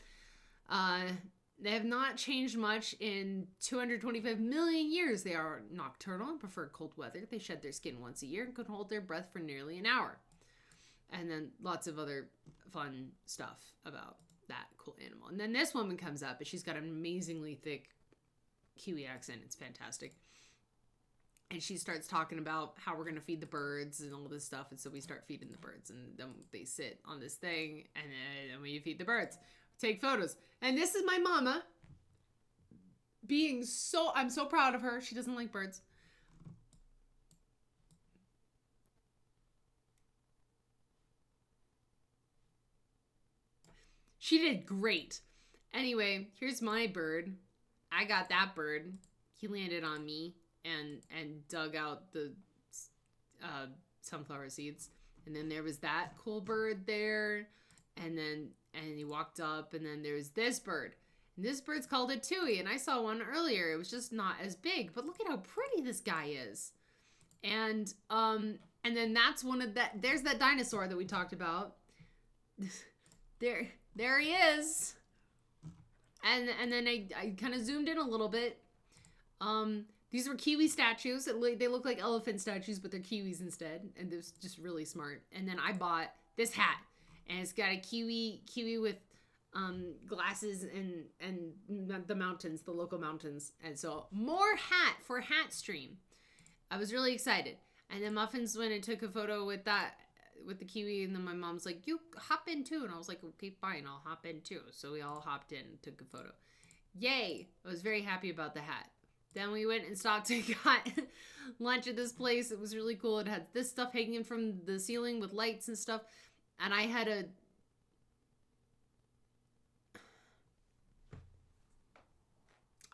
They have not changed much in 225 million years. They are nocturnal and prefer cold weather. They shed their skin once a year and can hold their breath for nearly an hour. And then lots of other fun stuff about that cool animal. And then this woman comes up, and she's got an amazingly thick Kiwi accent. It's fantastic. And she starts talking about how we're going to feed the birds and all this stuff. And so we start feeding the birds. And then they sit on this thing, and then we feed the birds. Take photos. And this is my mama I'm so proud of her. She doesn't like birds. She did great. Anyway, here's my bird. I got that bird. He landed on me and dug out the sunflower seeds. And then there was that cool bird there. And he walked up, and then there's this bird. And this bird's called a tui, and I saw one earlier. It was just not as big, but look at how pretty this guy is. And then that's one of that. There's that dinosaur that we talked about. There he is. And then I kind of zoomed in a little bit. These were kiwi statues. They look like elephant statues, but they're kiwis instead. And it was just really smart. And then I bought this hat, and it's got a kiwi with glasses and the mountains, the local mountains. And so more hat for Hat Stream. I was really excited. And then Muffins went and took a photo with the kiwi, and then my mom's like, you hop in too. And I was like, okay, fine, I'll hop in too. So we all hopped in and took a photo. Yay! I was very happy about the hat. Then we went and stopped and got lunch at this place. It was really cool. It had this stuff hanging from the ceiling with lights and stuff. And I had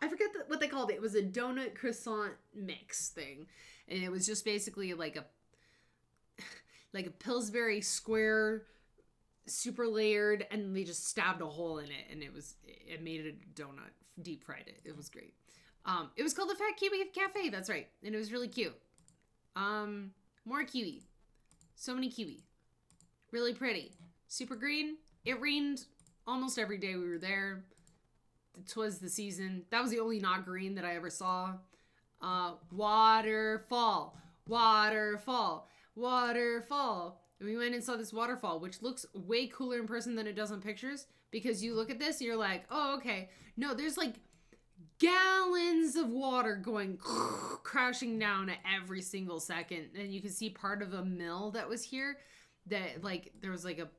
I forget what they called it. It was a donut croissant mix thing. And it was just basically like a Pillsbury square, super layered, and they just stabbed a hole in it, and it made it a donut, deep fried it. It was great. It was called the Fat Kiwi Cafe. That's right. And it was really cute. More kiwi. So many kiwi. Really pretty. Super green. It rained almost every day we were there. It was the season. That was the only not green that I ever saw. Waterfall. Waterfall. Waterfall. And we went and saw this waterfall, which looks way cooler in person than it does on pictures, because you look at this and you're like, oh, okay. No, there's like gallons of water going crashing down at every single second. And you can see part of a mill that was here that like there was like a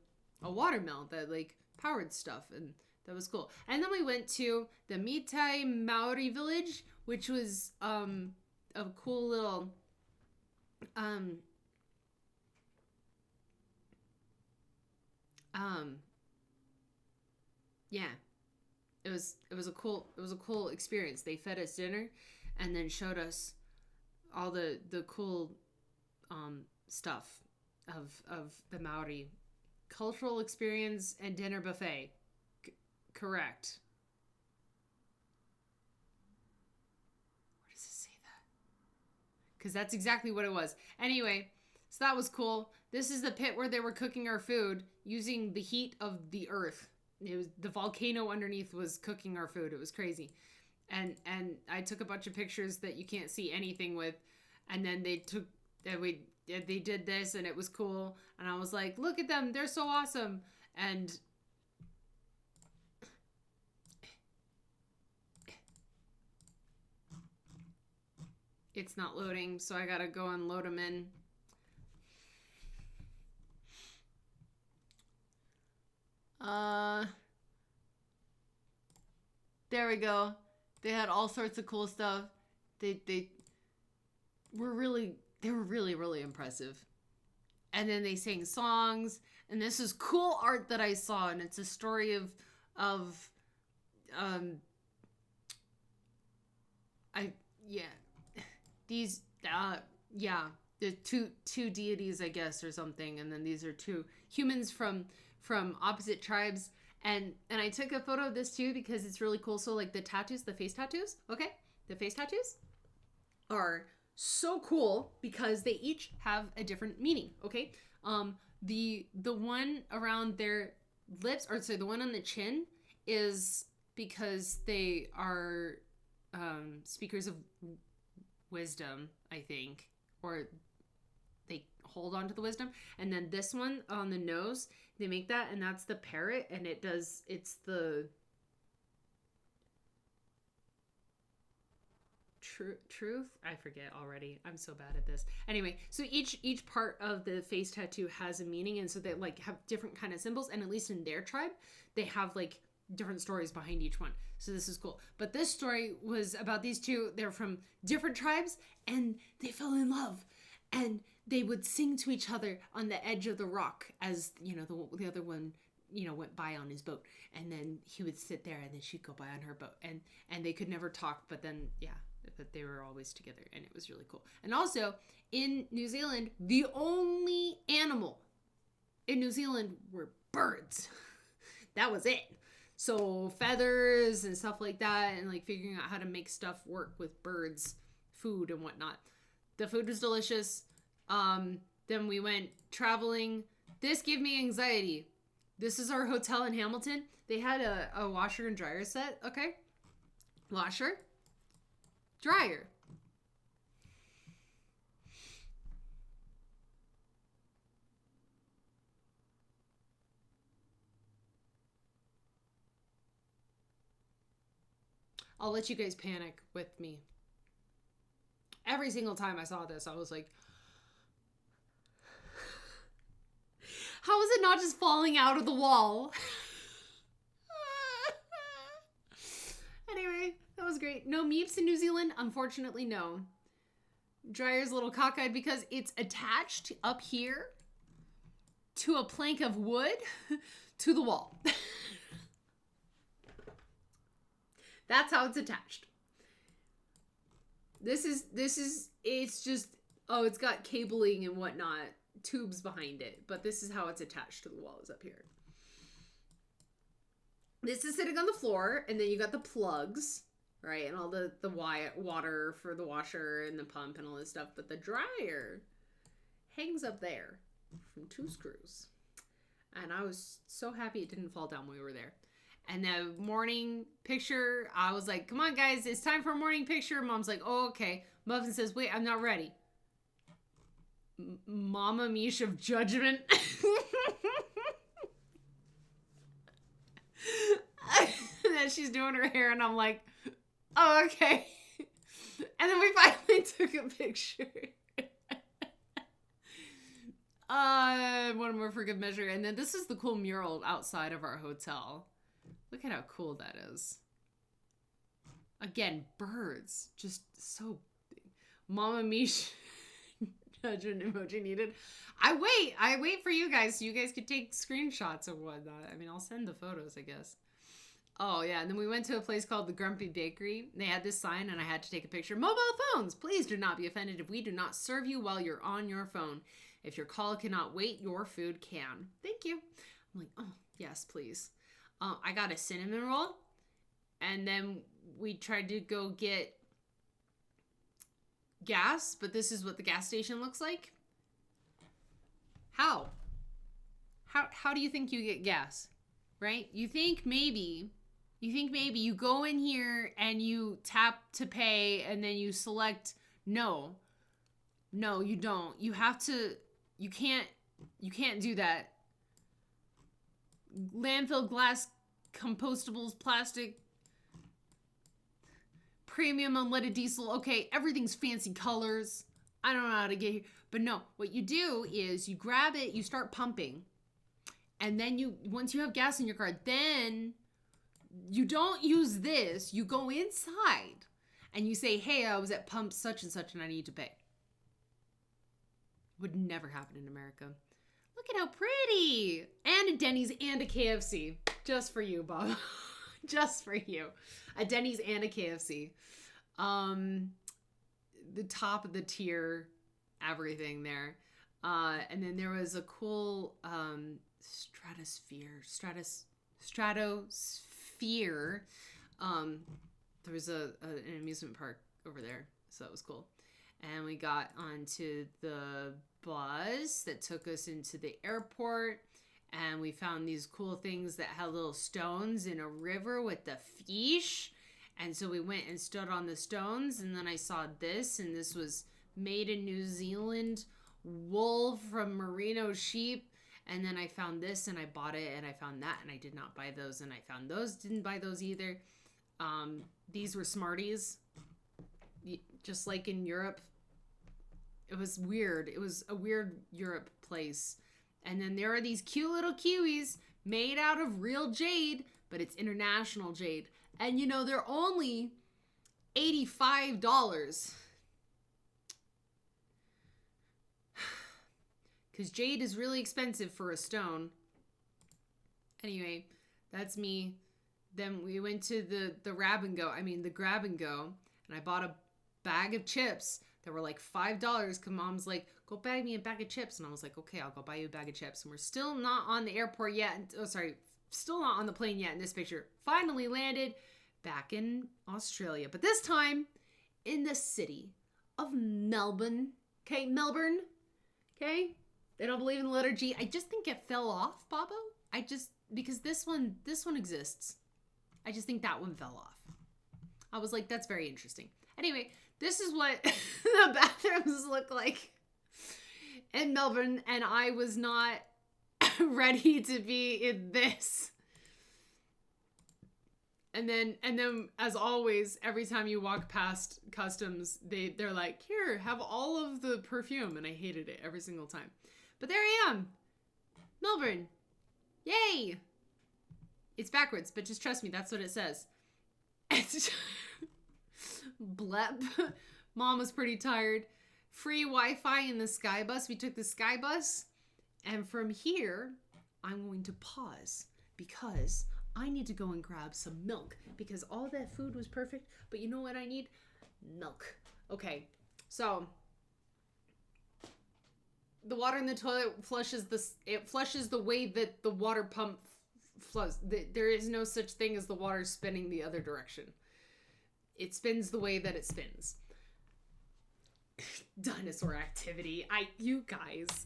water mill that like powered stuff, and that was cool. And then we went to the Mitai Maori village, which was a cool little yeah. It was a cool experience. They fed us dinner and then showed us all the cool stuff of the Maori cultural experience and dinner buffet. Correct. Where does it say that? Because that's exactly what it was. Anyway, so that was cool. This is the pit where they were cooking our food using the heat of the earth. It was the volcano underneath was cooking our food. It was crazy. And I took a bunch of pictures that you can't see anything with. And then they did this, and it was cool. And I was like, look at them. They're so awesome. And it's not loading, so I gotta go and load them in. There we go. They had all sorts of cool stuff. They were really impressive. And then they sang songs, and this is cool art that I saw, and it's a story of the two deities, I guess, or something, and then these are two humans from opposite tribes, and I took a photo of this too because it's really cool. So like the face tattoos, okay, the face tattoos are so cool because they each have a different meaning. Okay, the one around their lips, or sorry, the one on the chin is because they are speakers of wisdom, I think, or they hold on to the wisdom. And then this one on the nose, they make that, and that's the parrot, and it's the truth. I forget already. I'm so bad at this. Anyway, so each part of the face tattoo has a meaning, and so they like have different kind of symbols, and at least in their tribe, they have like different stories behind each one. So this is cool. But this story was about these two. They're from different tribes, and they fell in love, and they would sing to each other on the edge of the rock as, you know, the other one, went by on his boat, and then he would sit there, and then she'd go by on her boat, and they could never talk, but then but they were always together, and it was really cool. And also in New Zealand, the only animal in New Zealand were birds. That was it. So feathers and stuff like that, and like figuring out how to make stuff work with birds, food and whatnot. The food was delicious. Then we went traveling. This gave me anxiety. This is our hotel in Hamilton. They had a washer and dryer set. Okay. Washer. Dryer. I'll let you guys panic with me. Every single time I saw this, I was like, how is it not just falling out of the wall? Anyway, that was great. No meeps in New Zealand? Unfortunately, no. Dryer's a little cockeyed because it's attached up here to a plank of wood to the wall. That's how it's attached. It's just, it's got cabling and whatnot, tubes behind it, but this is how it's attached to the walls up here. This is sitting on the floor, and then you got the plugs, right, and all the water for the washer and the pump and all this stuff, but the dryer hangs up there from 2 screws. And I was so happy it didn't fall down when we were there. And the morning picture, I was like, come on, guys, it's time for a morning picture. Mom's like, oh, okay. Muffin says, wait, I'm not ready. Mama Mish of judgment. And then she's doing her hair, and I'm like, oh, okay. And then we finally took a picture. One more for good measure. And then this is the cool mural outside of our hotel. Look at how cool that is. Again, birds. Just so big. Mama Mish. Judgment emoji needed. I wait for you guys so you guys could take screenshots of whatnot. I mean, I'll send the photos, I guess. Oh, yeah. And then we went to a place called the Grumpy Bakery. They had this sign, and I had to take a picture. Mobile phones. Please do not be offended if we do not serve you while you're on your phone. If your call cannot wait, your food can. Thank you. I'm like, oh, yes, please. I got a cinnamon roll, and then we tried to go get gas, but this is what the gas station looks like. How do you think you get gas, right? You think maybe you go in here and you tap to pay, and then you select no, you don't. You can't do that. Landfill, glass, compostables, plastic, premium unleaded diesel. Okay, everything's fancy colors. I don't know how to get here. But no, what you do is you grab it, you start pumping. And then once you have gas in your car, then you don't use this. You go inside and you say, hey, I was at pump such and such and I need to pay. Would never happen in America. Look at how pretty. And a Denny's and a KFC. Just for you, Bob. Just for you. A Denny's and a KFC. The top of the tier, everything there. And then there was a cool stratosphere. There was an amusement park over there. So that was cool. And we got onto the bus that took us into the airport, and we found these cool things that had little stones in a river with the fish. And so we went and stood on the stones, and then I saw this, and this was made in New Zealand, wool from merino sheep. And then I found this, and I bought it, and I found that, and I did not buy those, and I found those, didn't buy those either. These were Smarties, just like in Europe. It was weird. It was a weird Europe place. And then there are these cute little kiwis made out of real jade, but it's international jade. And they're only $85. Because jade is really expensive for a stone. Anyway, that's me. Then we went to the grab and go, and I bought a bag of chips that were like $5. Cause mom's like, go bag me a bag of chips, and I was like, okay, I'll go buy you a bag of chips. And we're still not on the airport yet. Oh, sorry, still not on the plane yet. In this picture, finally landed back in Australia, but this time in the city of Melbourne. Okay, Melbourne. Okay, they don't believe in the letter G. I just think it fell off, Babo. Because this one exists. I just think that one fell off. I was like, that's very interesting. Anyway, this is what the bathrooms look like in Melbourne, and I was not ready to be in this. And then as always, every time you walk past customs, they're like, here, have all of the perfume, and I hated it every single time. But there I am. Melbourne. Yay! It's backwards, but just trust me, that's what it says. Blep. Mom was pretty tired. Free Wi-Fi in the Sky Bus. We took the Sky Bus. And from here, I'm going to pause because I need to go and grab some milk because all that food was perfect. But you know what I need? Milk. Okay, so the water in the toilet flushes the way that the water pump flows. There is no such thing as the water spinning the other direction. It spins the way that it spins. Dinosaur activity. You guys.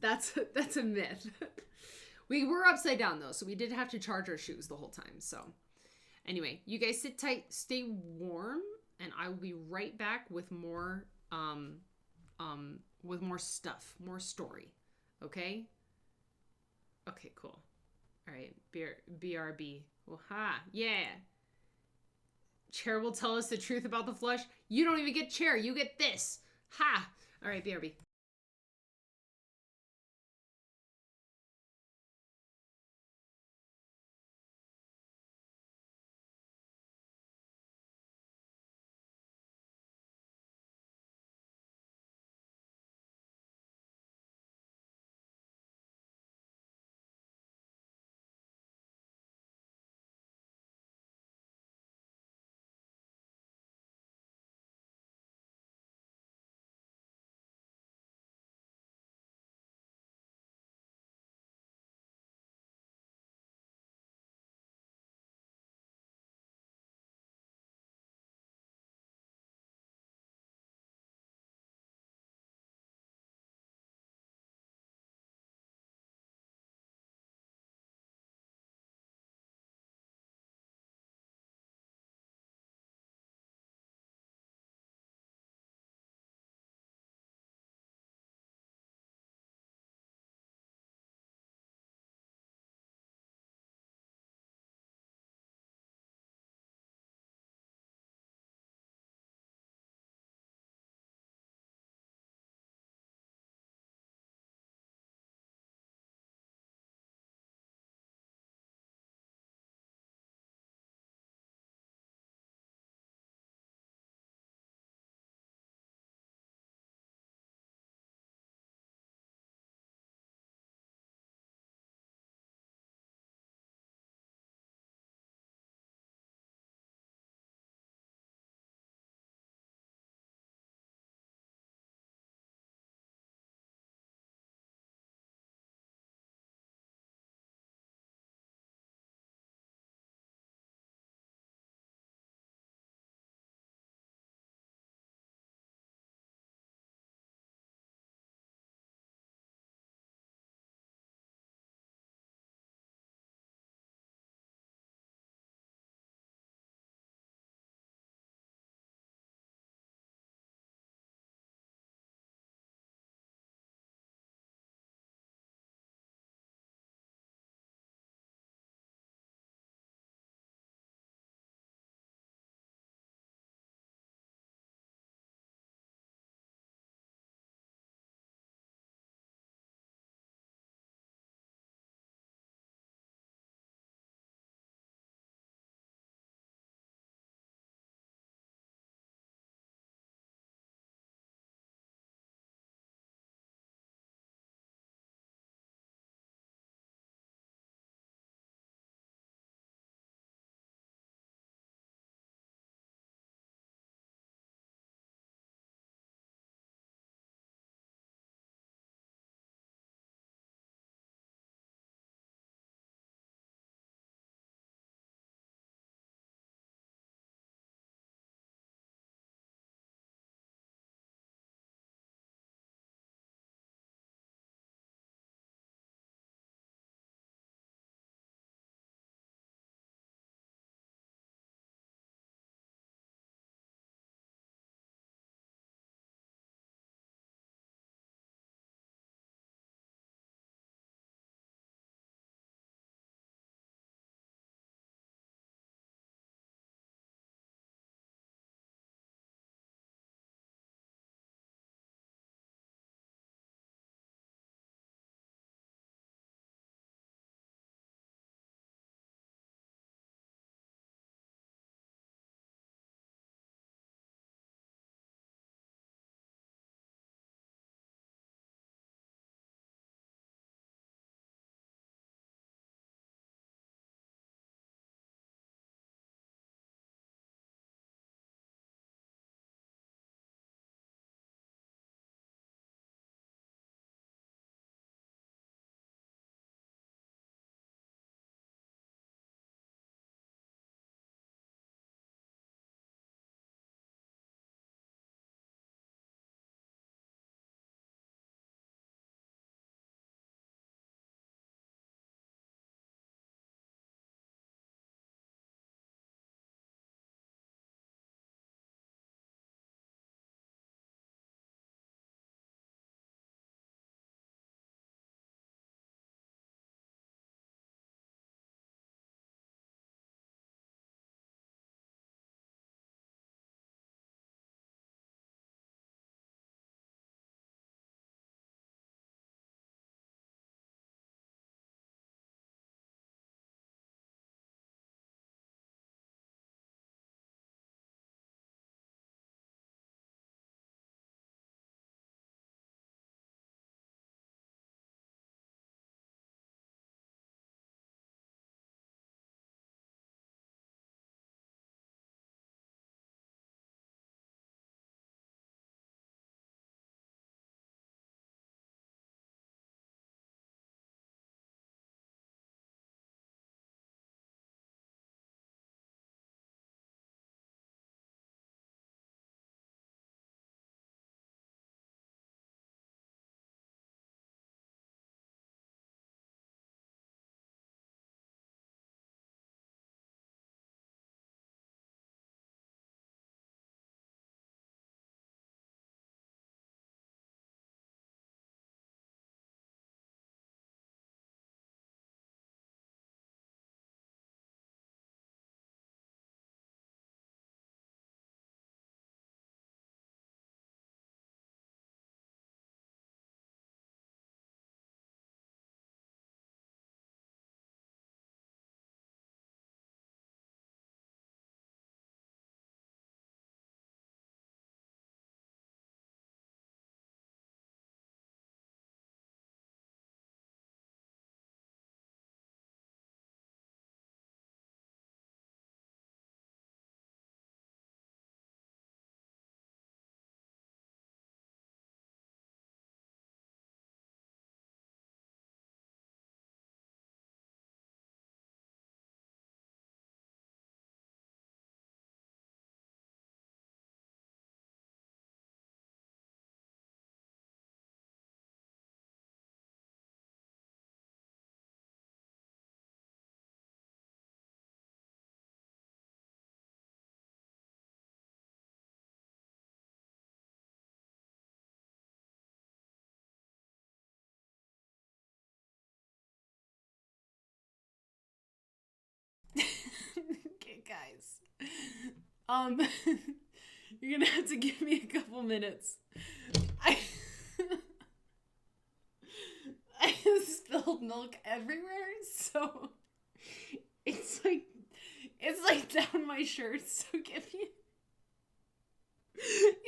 That's a myth. We were upside down though, so we did have to charge our shoes the whole time. So anyway, you guys sit tight, stay warm, and I will be right back with more stuff, more story. Okay? Okay, cool. All right, BRB. Well, ha, yeah. Chair will tell us the truth about the flush. You don't even get chair, you get this. Ha! All right, BRB. Guys. You're gonna have to give me a couple minutes. I spilled milk everywhere, so it's like down my shirt, so give me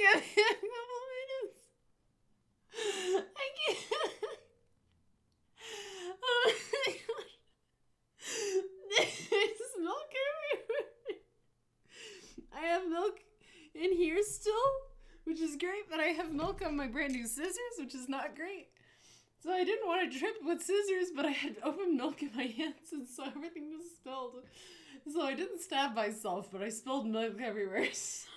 a couple minutes. I can't. Oh my gosh. There's milk everywhere. I have milk in here still, which is great, but I have milk on my brand new scissors, which is not great. So I didn't want to trip with scissors, but I had open milk in my hands, and so everything was spilled. So I didn't stab myself, but I spilled milk everywhere. So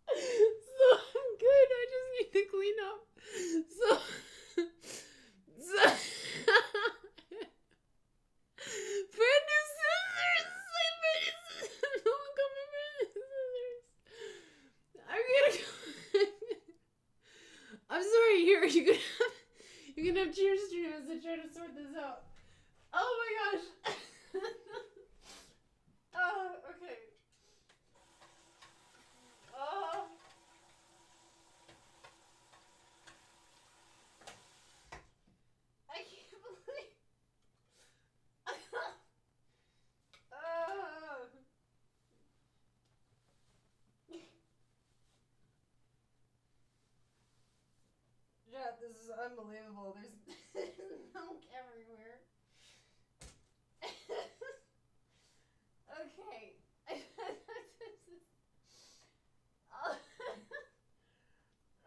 I'm good. I just need to clean up. So brand new scissors. Milk on my brand new scissors. I'm gonna go. I'm sorry. Here, you can have cheers stream as I try to sort this out. Oh my gosh. Okay. I can't believe. Yeah, this is unbelievable. There's milk everywhere. Okay.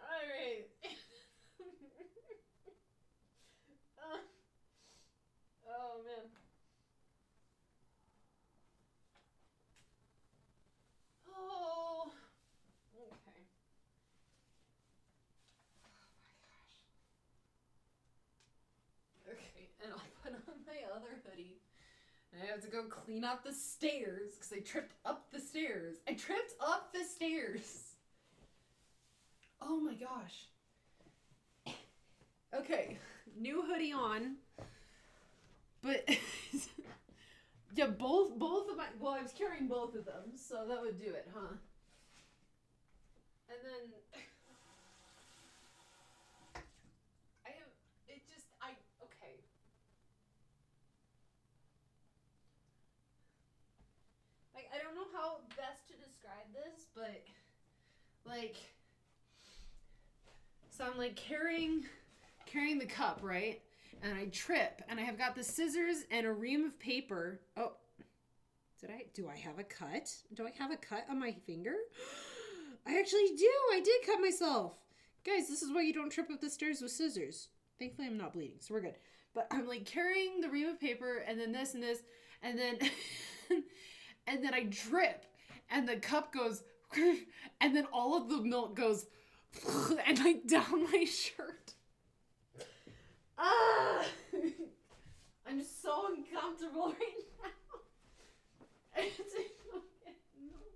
Alright. Oh man. Oh. Okay. Okay, and I'll put on my other hoodie. And I have to go clean up the stairs because I tripped up the stairs. I tripped up the stairs. Oh my gosh. Okay, new hoodie on. But yeah, both of my, well, I was carrying both of them, so that would do it, huh? And then okay. Like, I don't know how best to describe this, but like, so I'm like carrying the cup, right? And I trip, and I have got the scissors and a ream of paper. Oh, do I have a cut? Do I have a cut on my finger? I actually do. I did cut myself. Guys, this is why you don't trip up the stairs with scissors. Thankfully, I'm not bleeding, so we're good. But I'm like carrying the ream of paper, and then this, and then, and then I drip, and the cup goes, and then all of the milk goes, and like down my shirt. I'm so uncomfortable right now. I have to go get milk.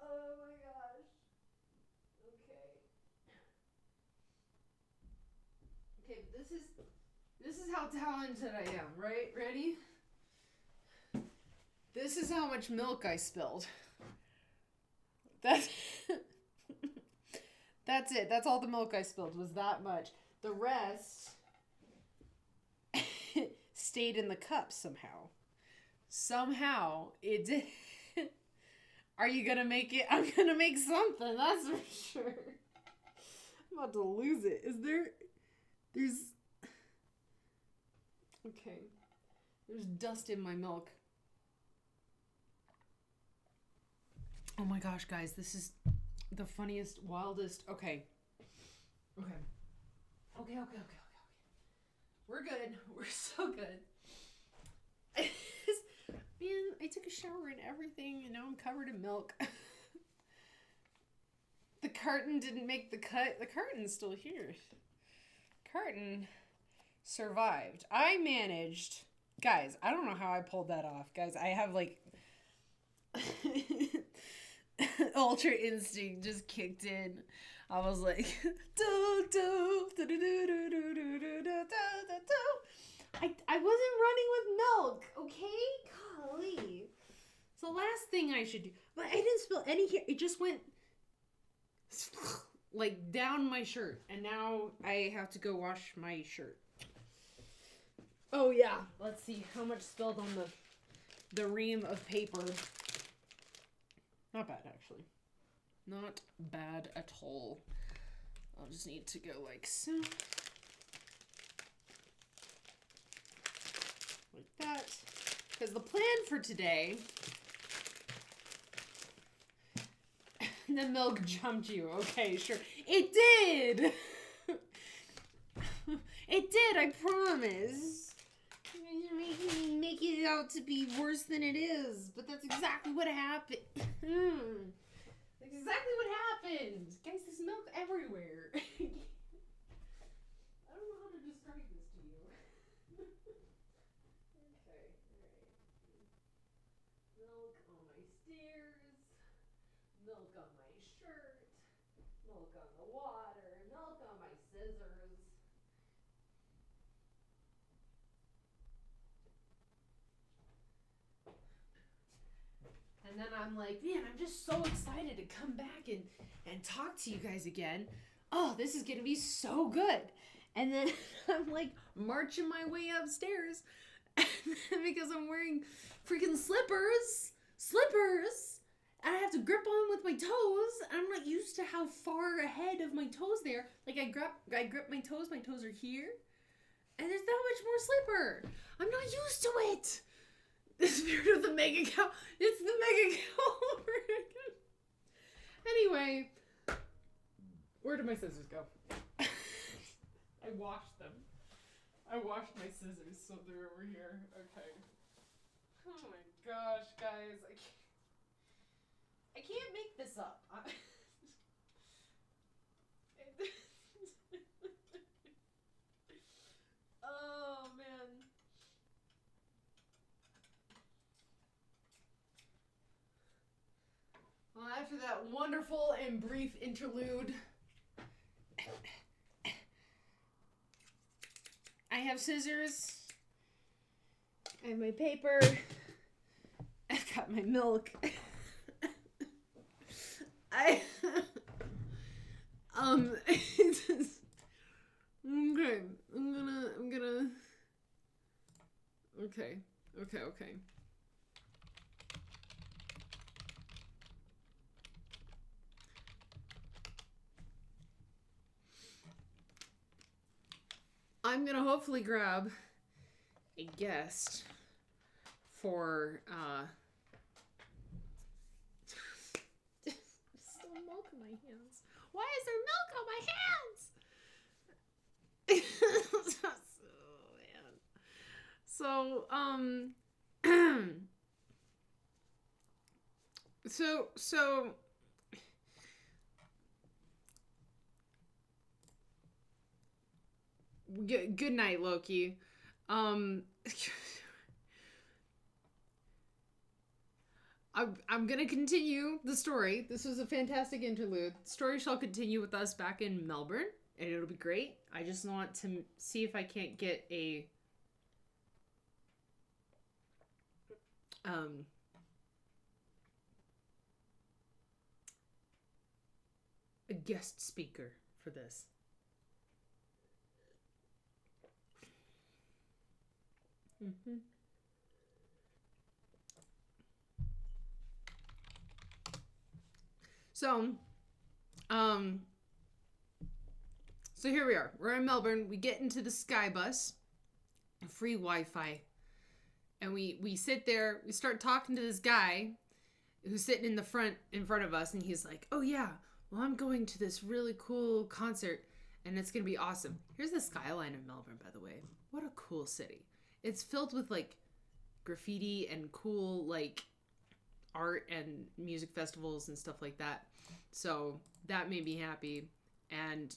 Oh my gosh. Okay, this is how talented I am, right? Ready? This is how much milk I spilled. That's it. That's all the milk I spilled was that much. The rest stayed in the cup somehow. Somehow it did. Are you gonna make it? I'm gonna make something, that's for sure. I'm about to lose it. There's okay. There's dust in my milk. Oh my gosh, guys, this is the funniest, wildest. Okay. We're good. We're so good. Man, I took a shower and everything, and now I'm covered in milk. The carton didn't make the cut. The carton's still here. Carton survived. I managed. Guys, I don't know how I pulled that off. Guys, I have like Ultra instinct just kicked in. I was like, do, do, do, do, do, do, do, do, do, do, do. I wasn't running with milk, okay? Golly. So last thing I should do, but I didn't spill any here. It just went like down my shirt, and now I have to go wash my shirt. Oh yeah. Let's see how much spilled on the ream of paper. Not bad, actually. Not bad at all. I'll just need to go like so. Like that. Because the plan for today... The milk jumped you. Okay, sure. It did! It did, I promise. You're making me make it out to be worse than it is. But that's exactly what happened. That's exactly what happened. Guys, there's milk everywhere. I don't know how to describe this to you. Okay, alright. Milk on my stairs. Milk on my shirt. Milk on the water. Milk on my scissors. And then I'm like, man, I'm just so excited to come back and talk to you guys again. Oh, this is going to be so good. And then I'm like marching my way upstairs because I'm wearing freaking slippers. And I have to grip on with my toes. I'm not used to how far ahead of my toes they are. Like I grip my toes are here. And there's that much more slipper. I'm not used to it. The spirit of the mega cow. It's the mega cow over again. Anyway, where did my scissors go? I washed them. I washed my scissors, so they're over here. Okay. Oh my gosh, guys. I can't make this up. Oh, man. Well, after that wonderful and brief interlude, I have scissors. I have my paper. I've got my milk. Okay. I'm gonna. Okay. I'm gonna hopefully grab a guest for still milk in my hands. Why is there milk on my hands? Oh man. So good night, Loki. I'm gonna continue the story. This was a fantastic interlude. The story shall continue with us back in Melbourne, and it'll be great. I just want to see if I can't get a guest speaker for this. Mm-hmm. So here we are. We're in Melbourne. We get into the Sky Bus, free Wi-Fi, and we sit there. We start talking to this guy who's sitting in front of us, and he's like, "Oh yeah, well I'm going to this really cool concert, and it's gonna be awesome." Here's the skyline of Melbourne, by the way. What a cool city! It's filled with like graffiti and cool like art and music festivals and stuff like that. So that made me happy. And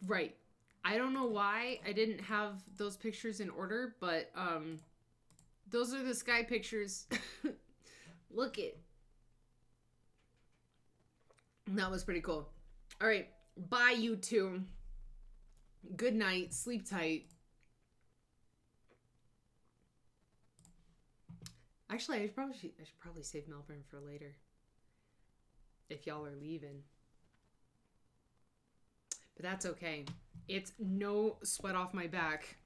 right, I don't know why I didn't have those pictures in order, but those are the sky pictures. Look it. That was pretty cool. All right. Bye, you two. Good night. Sleep tight. Actually, I should probably save Melbourne for later. If y'all are leaving. But that's okay. It's no sweat off my back.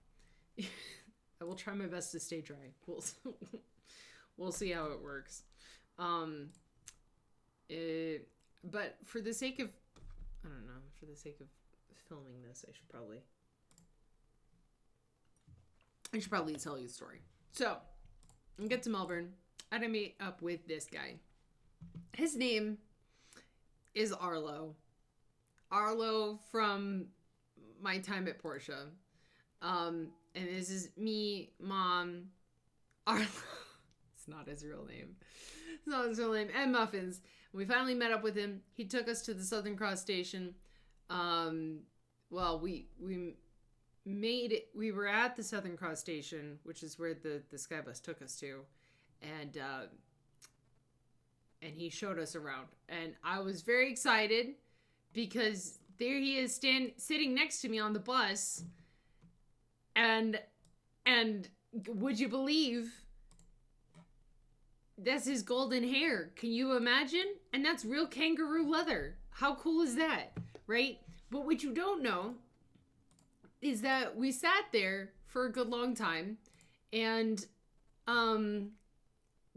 I will try my best to stay dry. We'll see how it works. But for the sake of, I don't know, for the sake of filming this, I should probably tell you a story. So, I get to Melbourne, and I meet up with this guy. His name is Arlo. Arlo from my time at Porsche. And this is me, Mom, Arlo. It's not his real name. It's not his real name. And Muffins. We finally met up with him. He took us to the Southern Cross station. Well, we made it. We were at the Southern Cross station, which is where the Skybus took us to, and he showed us around. And I was very excited because there he is sitting next to me on the bus, and would you believe? That's his golden hair. Can you imagine? And that's real kangaroo leather. How cool is that? Right? But what you don't know is that we sat there for a good long time and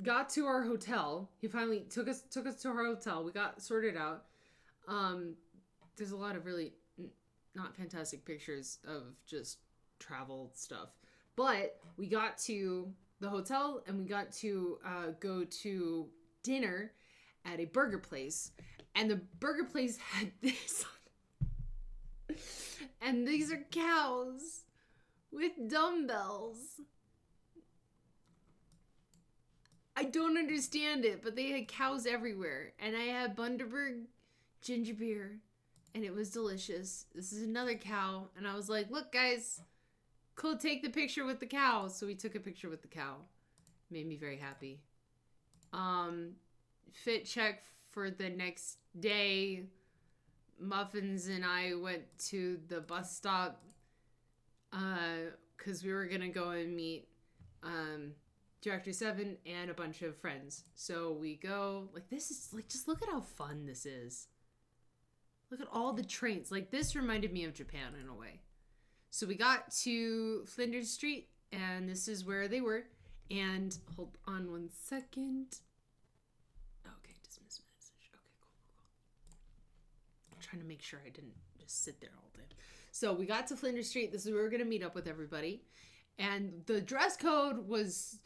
got to our hotel. He finally took us to our hotel. We got sorted out. There's a lot of really not fantastic pictures of just travel stuff. But we got to the hotel and we got to go to dinner at a burger place, and the burger place had this and these are cows with dumbbells. I don't understand it, but they had cows everywhere, and I had Bundaberg ginger beer, and it was delicious. This is another cow, and I was like, look guys, cool, take the picture with the cow. So we took a picture with the cow. Made me very happy. Fit check for the next day. Muffins and I went to the bus stop because we were going to go and meet Director 7 and a bunch of friends. So we go, like, this is, like, just look at how fun this is. Look at all the trains. Like, this reminded me of Japan in a way. So we got to Flinders Street, and this is where they were. And hold on one second. Okay, dismiss message. Okay, cool. I'm trying to make sure I didn't just sit there all day. So we got to Flinders Street. This is where we're going to meet up with everybody. And the dress code was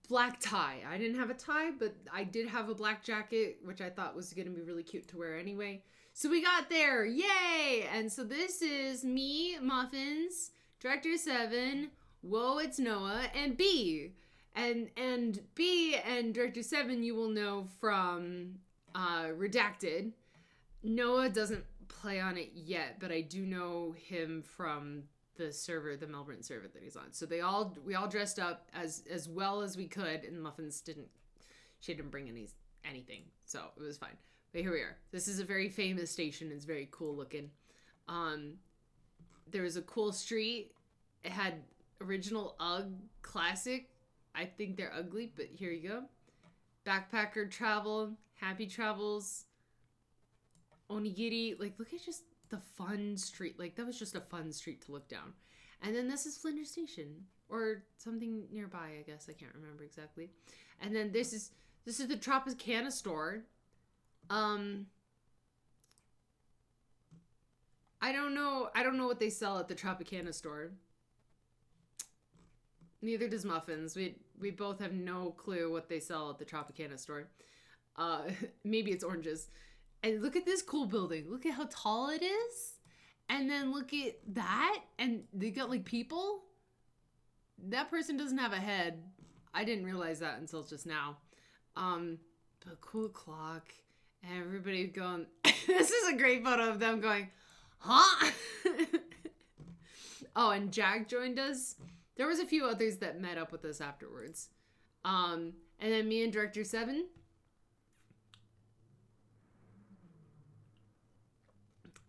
black tie. I didn't have a tie, but I did have a black jacket, which I thought was going to be really cute to wear anyway. So we got there. Yay! And so this is me, Muffins, Director 7, Whoa, it's Noah, and B. And B and Director 7 you will know from Redacted. Noah doesn't play on it yet, but I do know him from the server, the Melbourne server that he's on. So we all dressed up as well as we could, and Muffins didn't bring anything. So it was fine. But here we are. This is a very famous station. It's very cool looking. There was a cool street. It had original UGG classic. I think they're ugly, but here you go. Backpacker travel, happy travels, onigiri. Like, look at just the fun street. Like, that was just a fun street to look down. And then this is Flinders Station, or something nearby, I guess. I can't remember exactly. And then this is the Tropicana store. I don't know what they sell at the Tropicana store. Neither does Muffins. We both have no clue what they sell at the Tropicana store. Maybe it's oranges. And look at this cool building. Look at how tall it is. And then look at that. And they got like people. That person doesn't have a head. I didn't realize that until just now. But cool clock. And everybody going, this is a great photo of them going, huh? Oh, and Jack joined us. There was a few others that met up with us afterwards. And then me and Director 7.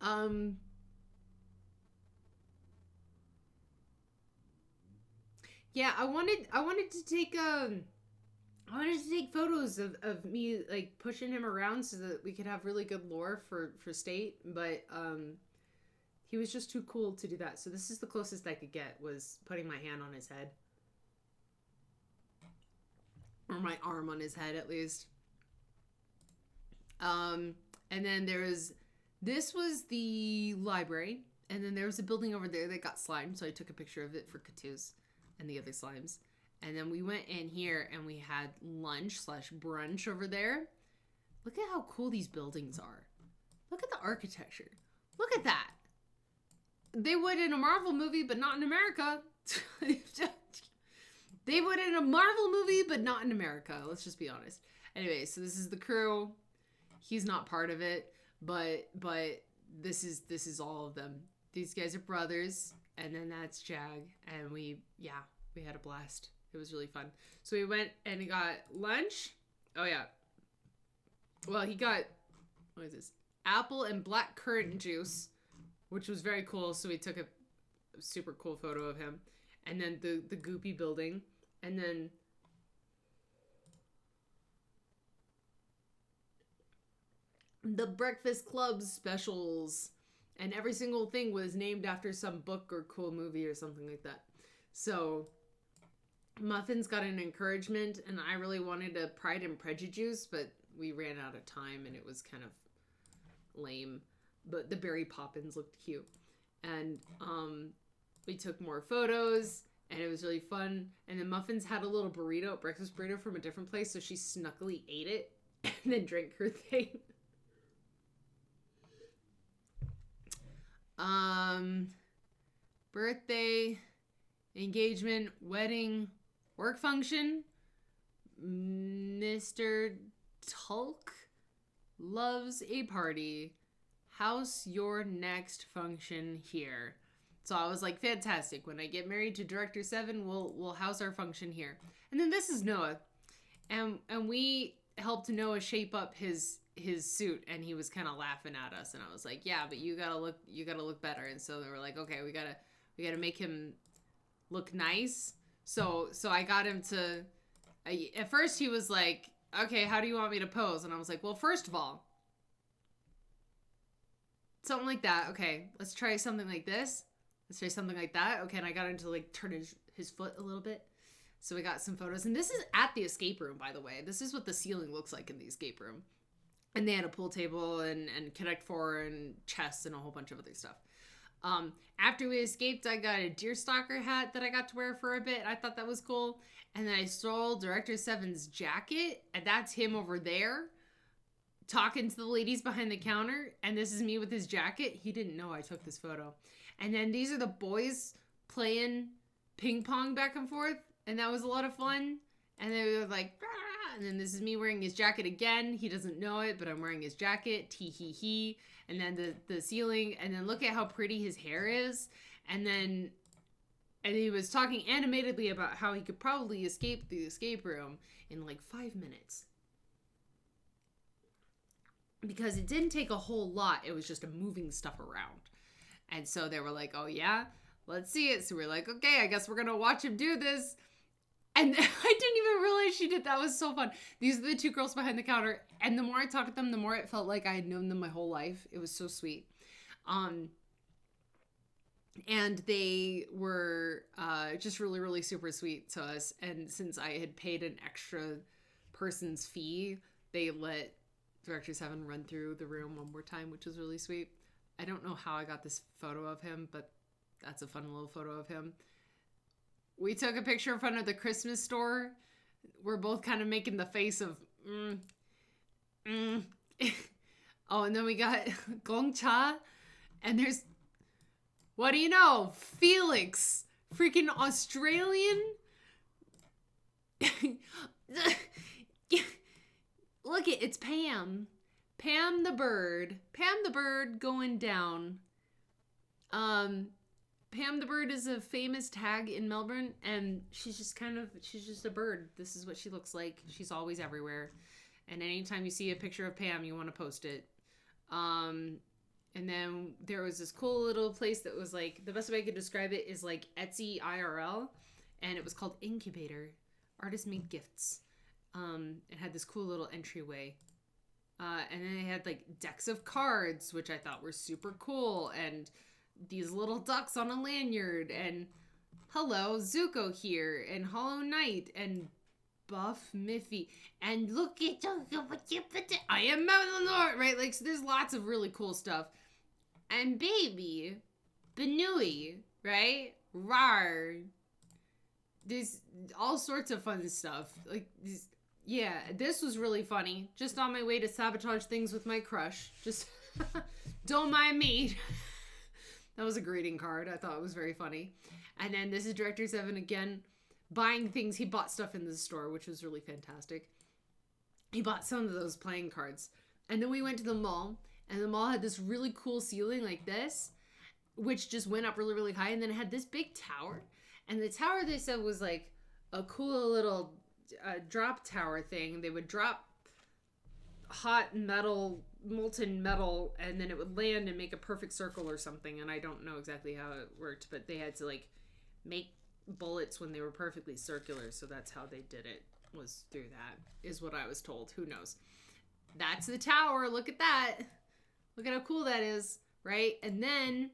Um, yeah, I wanted to take photos of me like pushing him around so that we could have really good lore for state, but he was just too cool to do that. So this is the closest I could get, was putting my hand on his head. Or my arm on his head at least. And then this was the library, and then there was a building over there that got slimed, so I took a picture of it for Catus and the other slimes. And then we went in here and we had lunch slash brunch over there. Look at how cool these buildings are. Look at the architecture. Look at that. They would in a Marvel movie, but not in America. They would in a Marvel movie, but not in America. Let's just be honest. Anyway, so this is the crew. He's not part of it, but this is all of them. These guys are brothers, and then that's Jag, and we had a blast. It was really fun. So we went and got lunch. Oh yeah. Well, he got, what is this? Apple and black currant juice, which was very cool. So we took a super cool photo of him, and then the Goopy building, and then the Breakfast Club specials, and every single thing was named after some book or cool movie or something like that. So Muffins got an encouragement, and I really wanted a Pride and Prejudice, but we ran out of time and it was kind of lame. But the Berry Poppins looked cute, and we took more photos, and it was really fun. And then Muffins had a little burrito, breakfast burrito from a different place, so she snuggly ate it and then drank her thing. Birthday, engagement, wedding, work function. Mr. Tulk loves a party. House your next function here. So I was like, fantastic. When I get married to Director 7, we'll house our function here. And then this is Noah. And we helped Noah shape up his suit, and he was kind of laughing at us, and I was like, yeah, but you gotta look better. And so they were like, okay, we gotta make him look nice. So I got him to, at first he was like, okay, how do you want me to pose? And I was like, well, first of all, something like that. Okay, let's try something like this. Let's try something like that. Okay, and I got him to like turn his foot a little bit. So we got some photos, and this is at the escape room, by the way. This is what the ceiling looks like in the escape room. And they had a pool table and Connect Four and chess and a whole bunch of other stuff. After we escaped, I got a Deerstalker hat that I got to wear for a bit. I thought that was cool. And then I stole Director 7's jacket, and that's him over there talking to the ladies behind the counter. And this is me with his jacket. He didn't know I took this photo. And then these are the boys playing ping pong back and forth, and that was a lot of fun. And they were like, ah! And then this is me wearing his jacket again. He doesn't know it, but I'm wearing his jacket. Tee hee hee. And then the ceiling, and then look at how pretty his hair is. And he was talking animatedly about how he could probably escape the escape room in like 5 minutes. Because it didn't take a whole lot. It was just a moving stuff around. And so they were like, oh yeah, let's see it. So we're like, okay, I guess we're going to watch him do this. And I didn't even realize she did. That was so fun. These are the two girls behind the counter. And the more I talked to them, the more it felt like I had known them my whole life. It was so sweet. And they were just really, really super sweet to us. And since I had paid an extra person's fee, they let Director 7 run through the room one more time, which was really sweet. I don't know how I got this photo of him, but that's a fun little photo of him. We took a picture in front of the Christmas store. We're both kind of making the face of, Oh, and then we got Gongcha. And there's, what do you know? Felix. Freaking Australian. Look, it's Pam. Pam the bird. Pam the bird going down. Pam the bird is a famous tag in Melbourne, and she's just a bird. This is what she looks like. She's always everywhere. And anytime you see a picture of Pam, you want to post it. And then there was this cool little place that was like, the best way I could describe it is like Etsy IRL, and it was called Incubator. Artist made gifts. It had this cool little entryway. And then they had like decks of cards, which I thought were super cool, and these little ducks on a lanyard, and hello, Zuko here, and Hollow Knight, and Buff Miffy, and look at I am Melonor, right? Like, so there's lots of really cool stuff. And baby, Benui, right? Rar. There's all sorts of fun stuff. Like, yeah, this was really funny. Just on my way to sabotage things with my crush. Just, don't mind me. That was a greeting card. I thought it was very funny. And then this is Director Seven again, buying things. He bought stuff in the store, which was really fantastic. He bought some of those playing cards. And then we went to the mall, and the mall had this really cool ceiling like this, which just went up really, really high. And then it had this big tower. And the tower, they said, was like a cool little drop tower thing. They would drop hot metal, molten metal, and then it would land and make a perfect circle or something. And I don't know exactly how it worked, but they had to like make bullets when they were perfectly circular. So that's how they did it, was through that, is what I was told. Who knows? That's the tower. Look at that. Look at how cool that is, right? And then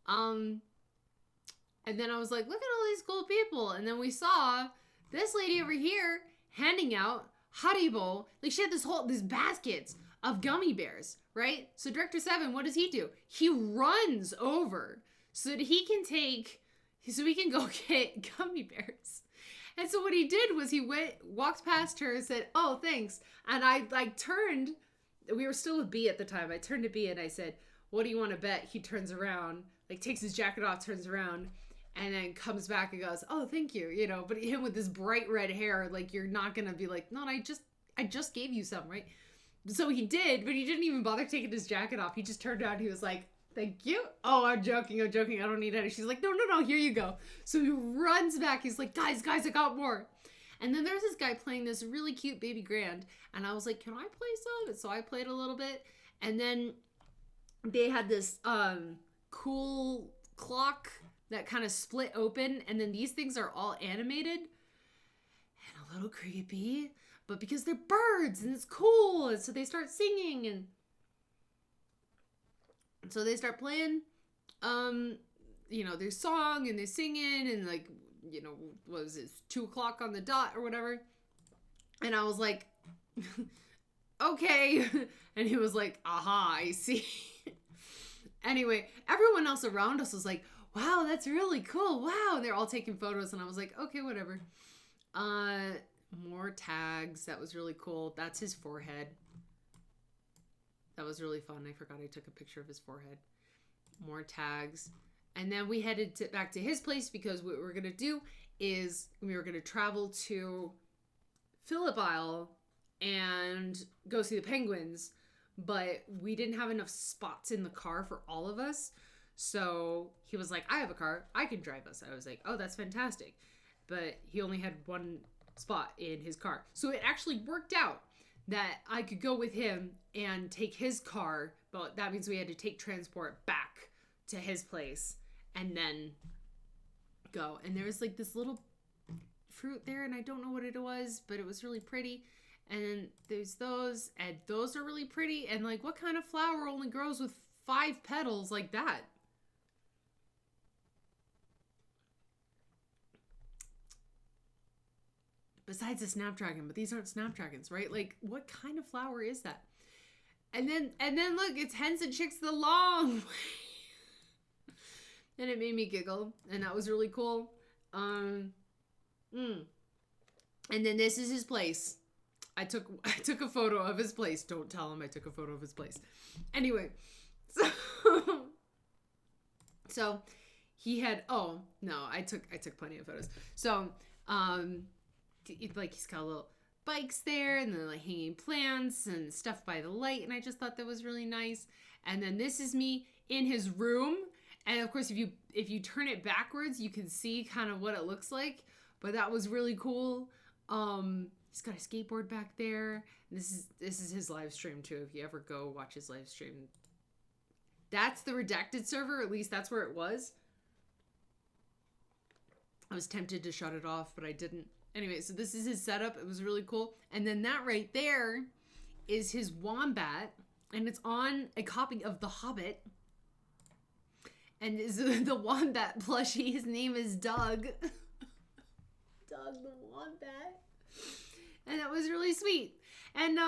I was like, look at all these cool people. And then we saw this lady over here handing out Haribo. Like, she had these baskets of gummy bears, right? So Director Seven, what does he do? He runs over so that he can go get gummy bears. And so what he did was he walked past her and said, oh, thanks. And I like turned, we were still with B at the time. I turned to B and I said, what do you want to bet? He turns around, like takes his jacket off, turns around, and then comes back and goes, oh, thank you. You know, but him with this bright red hair, like, you're not going to be like, no, I just gave you some, right? So he did, but he didn't even bother taking his jacket off. He just turned around and he was like, thank you. Oh, I'm joking. I don't need any. She's like, no, here you go. So he runs back. He's like, guys, I got more. And then there's this guy playing this really cute Baby Grand. And I was like, can I play some? So I played a little bit. And then they had this cool clock that kind of split open. And then these things are all animated and a little creepy. But because they're birds and it's cool. And so they start singing and so they start playing, their song and they're singing and like, what was it, 2:00 on the dot or whatever. And I was like, okay. And he was like, aha, I see. Anyway, everyone else around us was like, wow, that's really cool. Wow. And they're all taking photos. And I was like, okay, whatever. More tags. That was really cool. That's his forehead. That was really fun. I forgot I took a picture of his forehead. More tags. And then we headed back to his place because what we were going to do is we were going to travel to Phillip Isle and go see the penguins. But we didn't have enough spots in the car for all of us. So he was like, I have a car. I can drive us. I was like, oh, that's fantastic. But he only had one spot in his car. So it actually worked out that I could go with him and take his car, but that means we had to take transport back to his place and then go. And there was like this little fruit there, and I don't know what it was, but it was really pretty. And then there's those, and those are really pretty. And like, what kind of flower only grows with 5 petals like that? Besides a snapdragon, but these aren't snapdragons, right? Like, what kind of flower is that? And then look, it's hens and chicks the long way. And it made me giggle, and that was really cool. And then this is his place. I took a photo of his place. Don't tell him I took a photo of his place. Anyway, so he had, oh no, I took plenty of photos. So like he's got little bikes there and then like hanging plants and stuff by the light, and I just thought that was really nice. And then this is me in his room, and of course if you turn it backwards you can see kind of what it looks like, but that was really cool. He's got a skateboard back there. This is his live stream too. If you ever go watch his live stream, That's the redacted server. At least that's where it was. I was tempted to shut it off, but I didn't. Anyway, so this is his setup. It was really cool. And then that right there is his wombat. And it's on a copy of The Hobbit. And is the wombat plushie. His name is Doug. Doug the wombat. And that was really sweet. And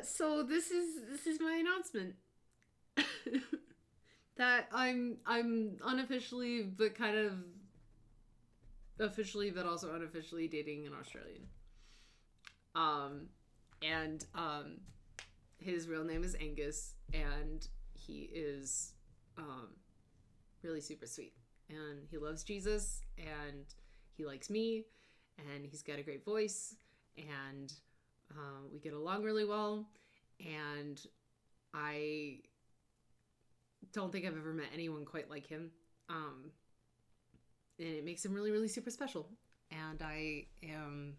so this is my announcement. That I'm unofficially but kind of officially but also unofficially dating an Australian. And his real name is Angus, and he is really super sweet, and he loves Jesus, and he likes me, and he's got a great voice, and we get along really well, and I don't think I've ever met anyone quite like him, and it makes him really, really super special, and I am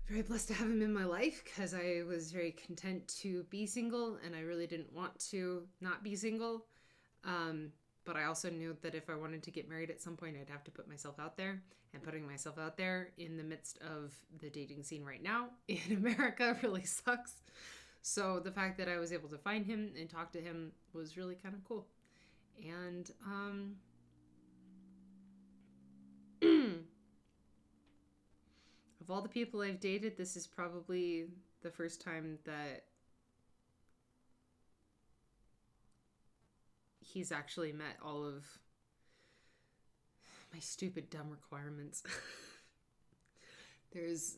very blessed to have him in my life, because I was very content to be single, and I really didn't want to not be single, but I also knew that if I wanted to get married at some point, I'd have to put myself out there, and putting myself out there in the midst of the dating scene right now in America really sucks. So the fact that I was able to find him and talk to him was really kind of cool. And of all the people I've dated, this is probably the first time that he's actually met all of my stupid dumb requirements. There's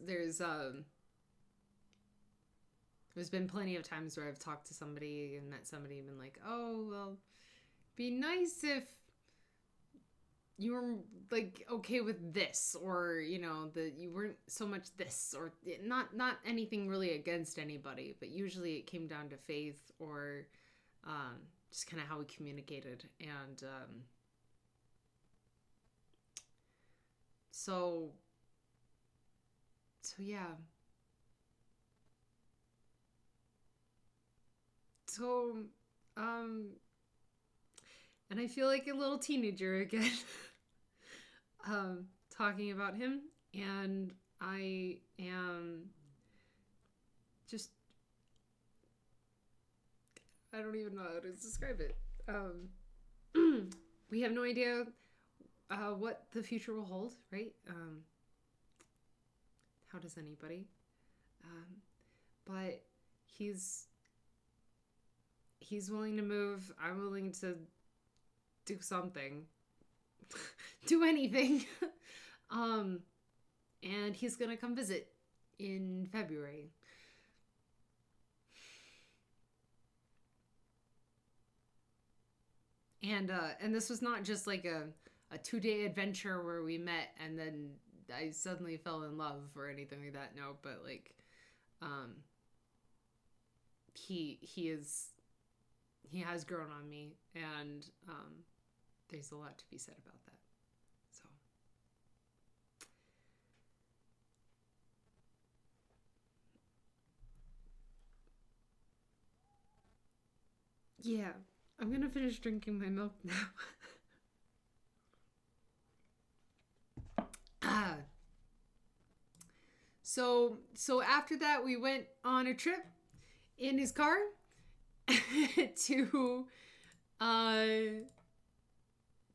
been plenty of times where I've talked to somebody and met somebody and been like, oh, well, be nice if you were like okay with this, or you know, that you weren't so much this, or not anything really against anybody, but usually it came down to faith or just kind of how we communicated. And so yeah. So and I feel like a little teenager again. Talking about him, and I am just, I don't even know how to describe it. We have no idea what the future will hold, right? How does anybody? But he's willing to move. I'm willing to do something. Do anything. And he's gonna come visit in February. And this was not just like a 2-day adventure where we met and then I suddenly fell in love or anything like that. No, but like he has grown on me, and there's a lot to be said about that. So yeah, I'm gonna finish drinking my milk now. So after that, we went on a trip in his car to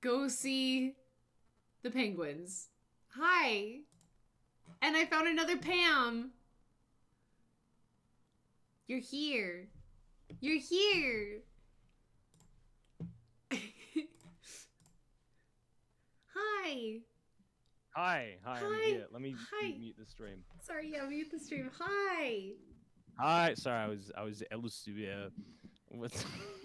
go see the penguins. Hi. And I found another Pam. You're here. You're here. Hi. Hi, I'm here. Let me mute the stream. Sorry, yeah, mute the stream. Hi. Hi, sorry, I was elusive. What?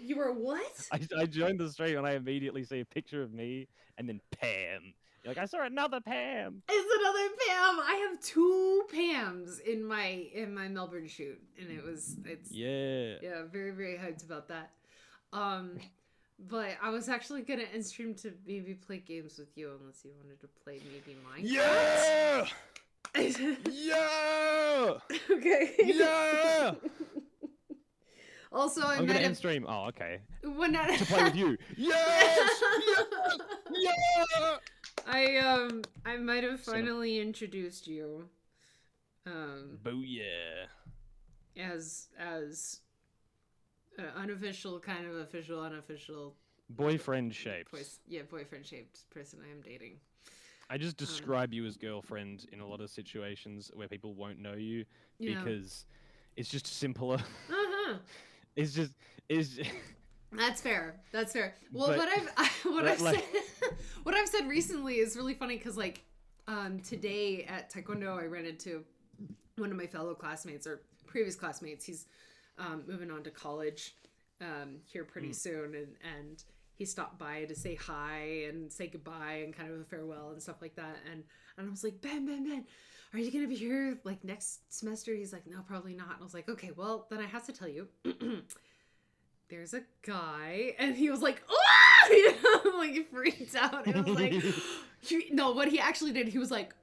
You were what? I joined the stream and I immediately see a picture of me and then Pam. You're like, I saw another Pam. It's another Pam. I have 2 Pams in my Melbourne shoot, and it's yeah, very, very hyped about that. But I was actually gonna end stream to maybe play games with you, unless you wanted to play maybe Yeah! Minecraft. Yeah! Okay. Yeah! Also, I I'm might gonna end have stream. Oh, okay. when I To play with you. Yes! Yeah! I might have Son of- finally introduced you Booyah. as unofficial, kind of official, unofficial Boyfriend shaped. boyfriend shaped person I am dating. I just describe you as girlfriend in a lot of situations where people won't know you Yeah. because it's just simpler. Uh-huh. It's just That's fair. That's fair. Well, But- what but, I've like- said what I've said recently is really funny because like today at Taekwondo I ran into one of my fellow classmates or previous classmates. He's moving on to college here pretty soon, and he stopped by to say hi and say goodbye and kind of a farewell and stuff like that. And I was like, Ben, are you gonna be here like next semester? He's like, no, probably not. And I was like, okay, well then I have to tell you. There's a guy, and he was like, "Oh!" You know, like he freaked out. And I was like, no, what he actually did, he was like,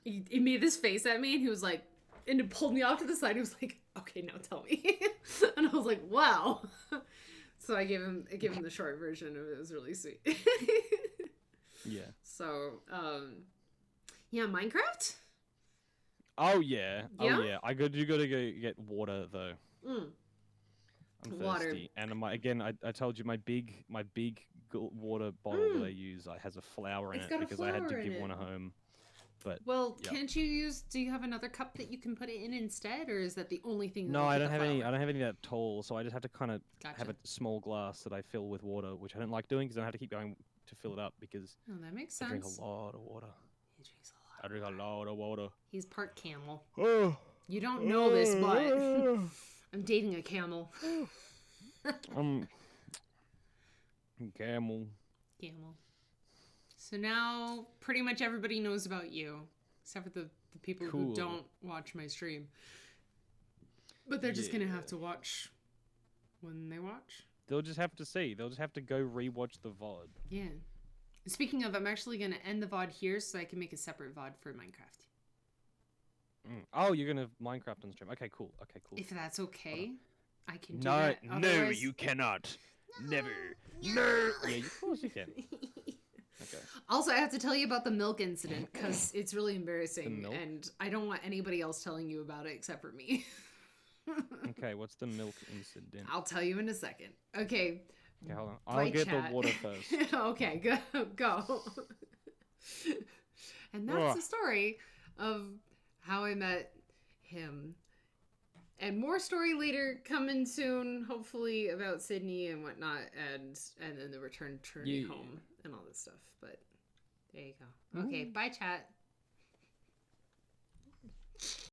he made this face at me, and he was like, and it pulled me off to the side. He was like, "Okay, now tell me," and I was like, "Wow." So I gave him the short version of it. It was really sweet. Yeah. So, yeah, Minecraft. Oh yeah. Yeah? Oh yeah. You gotta go get water though. Mm. I'm Water. thirsty. And I told you my big water bottle that I use has a flower in It's it got a because I had to flower in give it. one a home. But Well, yeah. can't you use? Do you have another cup that you can put it in instead, or is that the only thing? That no, will I keep don't the have any. I flower? don't have any that tall, so I just have to kind of Gotcha. have a small glass that I fill with water, which I don't like doing because I have to keep going to fill it up because Oh, that makes I sense. drink a lot of water. He drinks a lot. I drink a lot of water. He's part camel. Oh. You don't know this, but I'm dating a camel. Camel. Camel. So now pretty much everybody knows about you, except for the people Cool. who don't watch my stream. But they're just gonna have Yeah. to watch when they watch. They'll just have to see. They'll just have to go rewatch the VOD. Yeah. Speaking of, I'm actually gonna end the VOD here so I can make a separate VOD for Minecraft. Oh, you're gonna Minecraft on stream. Okay, cool. Okay, cool. If that's okay, I can do No, that. no, Otherwise- you cannot. Never. No. Yeah, of course you can. Okay. Also, I have to tell you about the milk incident because it's really embarrassing, milk? and I don't want anybody else telling you about it except for me. Okay, what's the milk incident? I'll tell you in a second. Okay. Okay, hold on. Bye, I'll get chat. the water first. Okay, go. And that's the story of how I met him. And more story later coming soon, hopefully about Sydney and whatnot, and then the return journey Yeah. home and all this stuff. But there you go. Okay, bye chat.